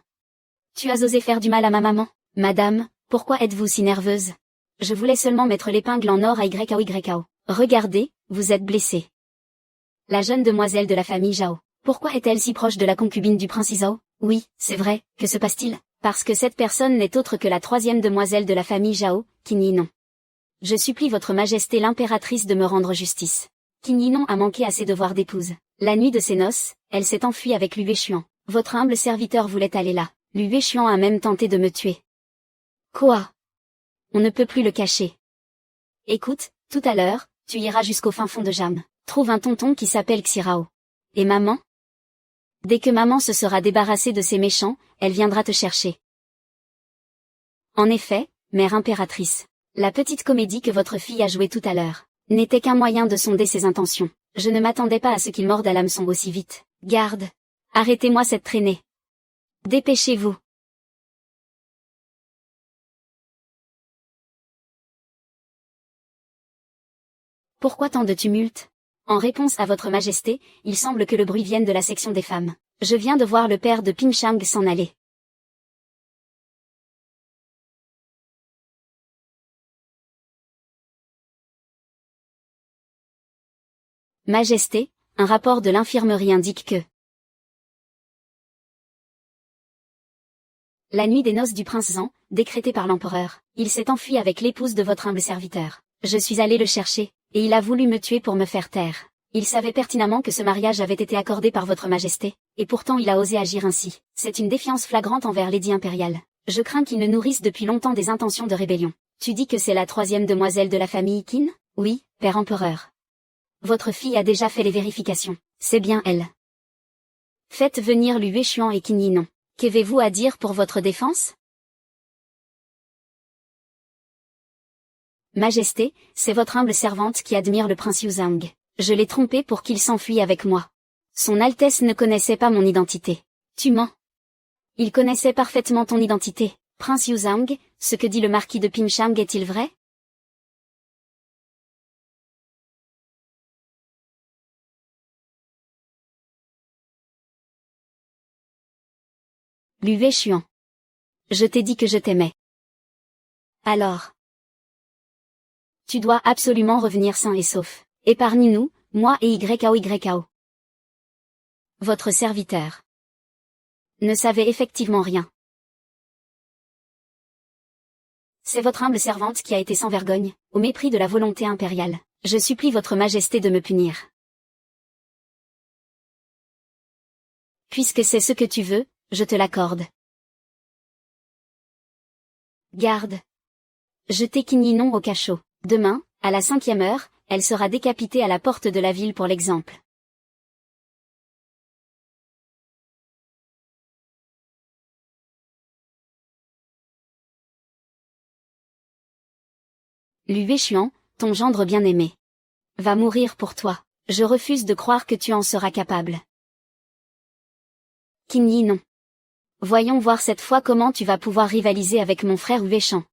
Tu as osé faire du mal à ma maman. Madame, pourquoi êtes-vous si nerveuse? Je voulais seulement mettre l'épingle en or à YKO. Regardez, vous êtes blessée. La jeune demoiselle de la famille Zhao. Pourquoi est-elle si proche de la concubine du prince Zhao? Oui, c'est vrai, que se passe-t-il? Parce que cette personne n'est autre que la troisième demoiselle de la famille Zhao, Qin Yinon. Je supplie votre majesté l'impératrice de me rendre justice. Qin Yinon a manqué à ses devoirs d'épouse. La nuit de ses noces, elle s'est enfuie avec Lu Weishuan. Votre humble serviteur voulait aller là. Lu Weishuan a même tenté de me tuer. Quoi? On ne peut plus le cacher. Écoute, tout à l'heure, tu iras jusqu'au fin fond de Jam. Trouve un tonton qui s'appelle Xirao. Et maman? Dès que maman se sera débarrassée de ces méchants, elle viendra te chercher. En effet, mère impératrice. La petite comédie que votre fille a jouée tout à l'heure n'était qu'un moyen de sonder ses intentions. Je ne m'attendais pas à ce qu'il morde à l'hameçon aussi vite. Garde! Arrêtez-moi cette traînée. Dépêchez-vous. Pourquoi tant de tumulte? En réponse à votre majesté, il semble que le bruit vienne de la section des femmes. Je viens de voir le père de Ping Shang s'en aller. Majesté, un rapport de l'infirmerie indique que la nuit des noces du prince Zhang, décrétée par l'empereur, il s'est enfui avec l'épouse de votre humble serviteur. Je suis allé le chercher, et il a voulu me tuer pour me faire taire. Il savait pertinemment que ce mariage avait été accordé par votre majesté, et pourtant il a osé agir ainsi. C'est une défiance flagrante envers Lady impériale. Je crains qu'il ne nourrisse depuis longtemps des intentions de rébellion. Tu dis que c'est la troisième demoiselle de la famille Qin? Oui, père empereur. Votre fille a déjà fait les vérifications. C'est bien elle. Faites venir Lu Weishuan et Qin Yinon. Qu'avez-vous à dire pour votre défense? Majesté, c'est votre humble servante qui admire le prince Yuzhang. Je l'ai trompé pour qu'il s'enfuit avec moi. Son Altesse ne connaissait pas mon identité. Tu mens. Il connaissait parfaitement ton identité. Prince Yuzhang, ce que dit le marquis de Pingshang est-il vrai? Lu Weishuan. Je t'ai dit que je t'aimais. Alors. Tu dois absolument revenir sain et sauf. Épargne-nous, moi et YKO. Votre serviteur ne savait effectivement rien. C'est votre humble servante qui a été sans vergogne, au mépris de la volonté impériale. Je supplie votre majesté de me punir. Puisque c'est ce que tu veux, je te l'accorde. Garde. Jetez Qin Yinon au cachot. Demain, à la 5e heure, elle sera décapitée à la porte de la ville pour l'exemple. Lu Weishuan, ton gendre bien-aimé, va mourir pour toi. Je refuse de croire que tu en seras capable. Qin Yi non. Voyons voir cette fois comment tu vas pouvoir rivaliser avec mon frère Wei Shan.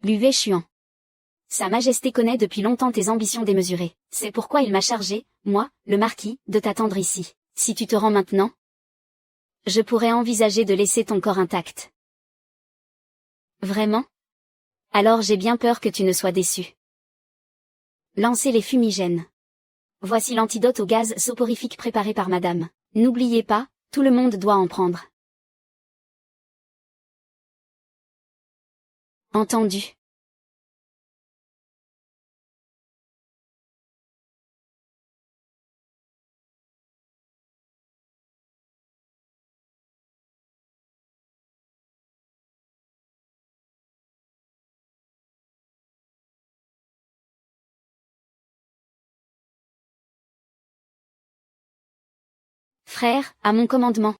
Wei Xuan. Sa Majesté connaît depuis longtemps tes ambitions démesurées. C'est pourquoi il m'a chargé, moi, le marquis, de t'attendre ici. Si tu te rends maintenant, je pourrais envisager de laisser ton corps intact. Vraiment? Alors j'ai bien peur que tu ne sois déçu. Lancez les fumigènes. Voici l'antidote au gaz soporifique préparé par madame. N'oubliez pas, tout le monde doit en prendre. Entendu. Frère, à mon commandement.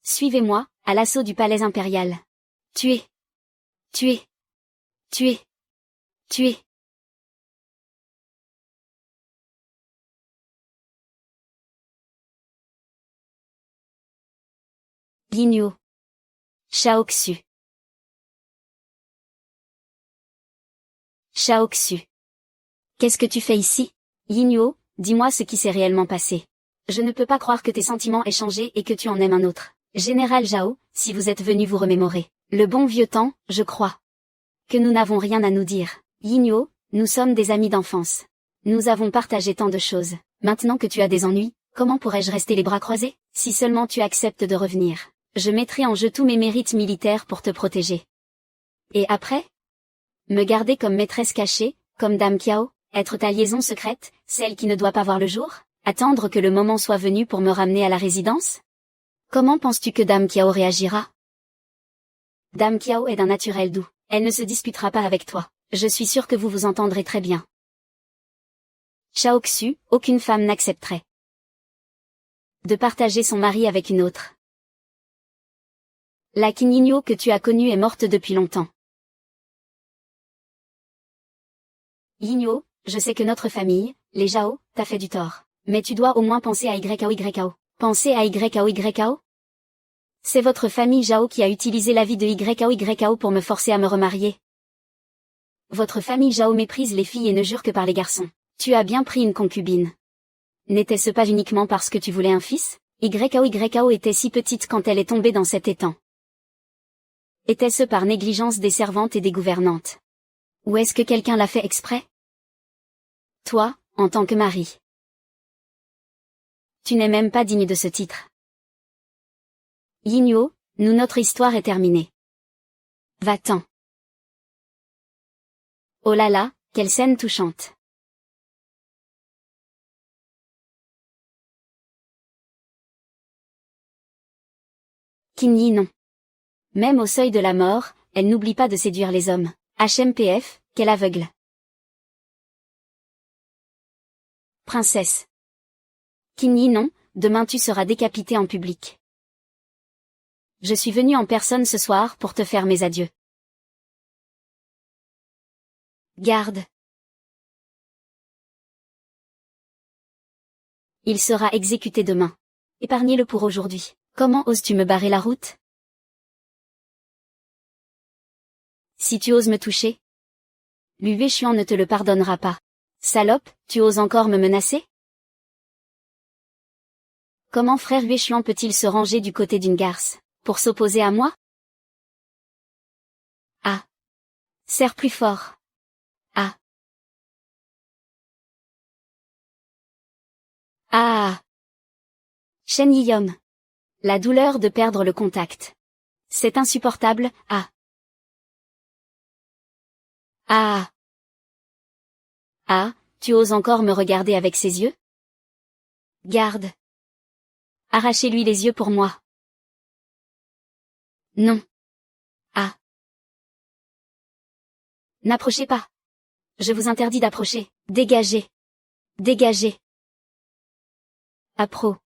Suivez-moi, à l'assaut du palais impérial. Tuez! Tuez! Tuez! Tuez! Guignol. Shaoxu. Shaoxu. Qu'est-ce que tu fais ici? Yinyo, dis-moi ce qui s'est réellement passé. Je ne peux pas croire que tes sentiments aient changé et que tu en aimes un autre. Général Zhao, si vous êtes venu vous remémorer le bon vieux temps, je crois que nous n'avons rien à nous dire. Yinyo, nous sommes des amis d'enfance. Nous avons partagé tant de choses. Maintenant que tu as des ennuis, comment pourrais-je rester les bras croisés? Si seulement tu acceptes de revenir, je mettrai en jeu tous mes mérites militaires pour te protéger. Et après? Me garder comme maîtresse cachée, comme Dame Qiao, être ta liaison secrète, celle qui ne doit pas voir le jour? Attendre que le moment soit venu pour me ramener à la résidence? Comment penses-tu que Dame Qiao réagira? Dame Qiao est d'un naturel doux. Elle ne se disputera pas avec toi. Je suis sûr que vous vous entendrez très bien. Shaoxu, aucune femme n'accepterait de partager son mari avec une autre. La Qin Yinyo que tu as connue est morte depuis longtemps. Yinyo, je sais que notre famille, les Zhao, t'a fait du tort. Mais tu dois au moins penser à YAO. Penser à YAO? C'est votre famille Zhao qui a utilisé la vie de YAO pour me forcer à me remarier. Votre famille Zhao méprise les filles et ne jure que par les garçons. Tu as bien pris une concubine. N'était-ce pas uniquement parce que tu voulais un fils? YAO était si petite quand elle est tombée dans cet étang. Était-ce par négligence des servantes et des gouvernantes? Ou est-ce que quelqu'un l'a fait exprès? Toi, en tant que mari. Tu n'es même pas digne de ce titre. Yinyo, notre histoire est terminée. Va-t'en. Oh là là, quelle scène touchante. Qin Yi non. Même au seuil de la mort, elle n'oublie pas de séduire les hommes. HMPF, quel aveugle. Princesse. Qin Yi non, demain tu seras décapitée en public. Je suis venue en personne ce soir pour te faire mes adieux. Garde. Il sera exécuté demain. Épargnez-le pour aujourd'hui. Comment oses-tu me barrer la route? Si tu oses me toucher, Wei Xuan ne te le pardonnera pas. Salope, tu oses encore me menacer? Comment frère Wei Xuan peut-il se ranger du côté d'une garce, pour s'opposer à moi? Ah! Serre plus fort. Ah! Ah! Shen Yiyom. La douleur de perdre le contact. C'est insupportable, ah! Ah! Ah, tu oses encore me regarder avec ses yeux? Garde. Arrachez-lui les yeux pour moi. Non. Ah. N'approchez pas. Je vous interdis d'approcher. Dégagez. Dégagez. Appro.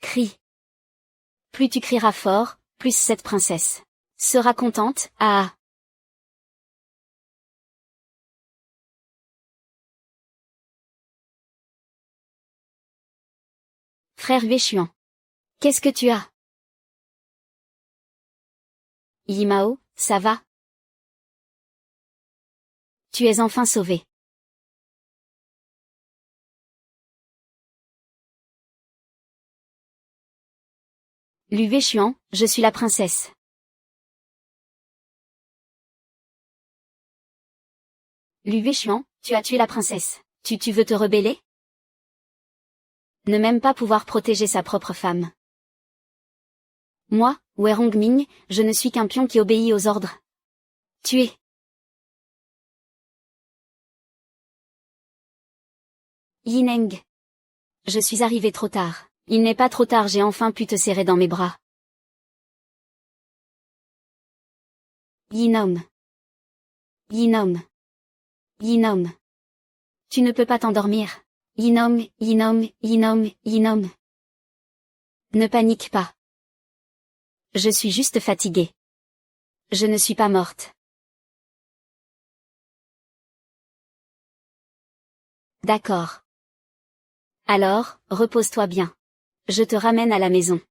Cri. Plus tu crieras fort, plus cette princesse sera contente, ah. Frère Yueshuan. Qu'est-ce que tu as? Yimao, ça va? Tu es enfin sauvé. Lu Yueshuan, je suis la princesse. Lu Yueshuan, tu as tué la princesse. Tu veux te rebeller? Ne même pas pouvoir protéger sa propre femme. Moi, Wei Rongming, je ne suis qu'un pion qui obéit aux ordres. Tuer. Yineng. Je suis arrivé trop tard. Il n'est pas trop tard, j'ai enfin pu te serrer dans mes bras. Yinom. Yinom. Yinom. Tu ne peux pas t'endormir. Yinom, Yinom, Yinom, Yinom. Ne panique pas. Je suis juste fatiguée. Je ne suis pas morte. D'accord. Alors, repose-toi bien. Je te ramène à la maison.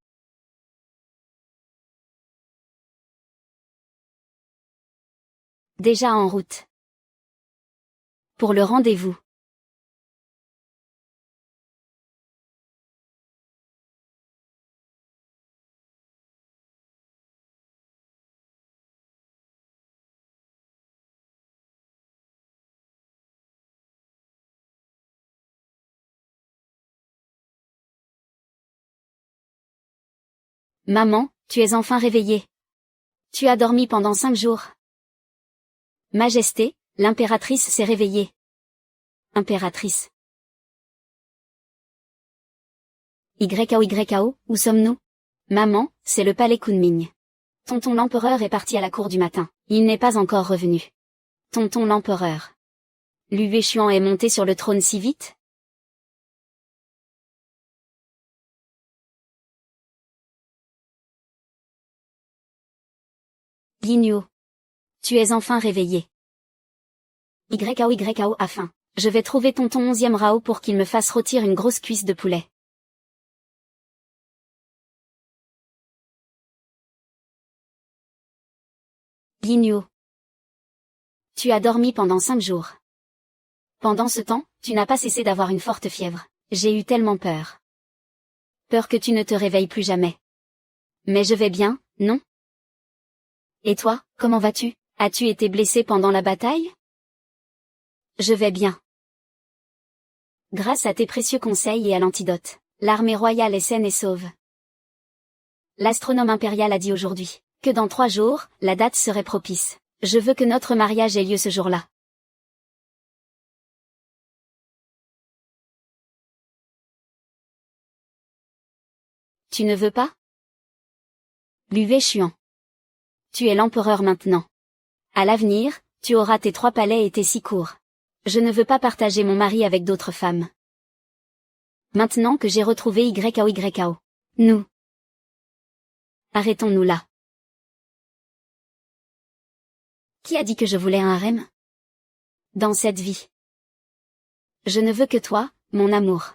Déjà en route. Pour le rendez-vous. Maman, tu es enfin réveillée. Tu as dormi pendant 5 jours. Majesté, l'impératrice s'est réveillée. Impératrice. YKO, où sommes-nous? Maman, c'est le palais Kunming. Tonton l'empereur est parti à la cour du matin. Il n'est pas encore revenu. Tonton l'empereur. Lu Yueshuan est monté sur le trône si vite? Guignol. Tu es enfin réveillé. YKO a faim. Je vais trouver tonton 11e Rao pour qu'il me fasse rôtir une grosse cuisse de poulet. Guignol. Tu as dormi pendant 5 jours. Pendant ce temps, tu n'as pas cessé d'avoir une forte fièvre. J'ai eu tellement peur. Peur que tu ne te réveilles plus jamais. Mais je vais bien, non? Et toi, comment vas-tu? As-tu été blessé pendant la bataille? Je vais bien. Grâce à tes précieux conseils et à l'antidote, l'armée royale est saine et sauve. L'astronome impérial a dit aujourd'hui que dans 3 jours, la date serait propice. Je veux que notre mariage ait lieu ce jour-là. Tu ne veux pas? Lu Yueshuan. Tu es l'empereur maintenant. À l'avenir, tu auras tes 3 palais et tes 6 cours. Je ne veux pas partager mon mari avec d'autres femmes. Maintenant que j'ai retrouvé YKO. Nous. Arrêtons-nous là. Qui a dit que je voulais un harem? Dans cette vie. Je ne veux que toi, mon amour.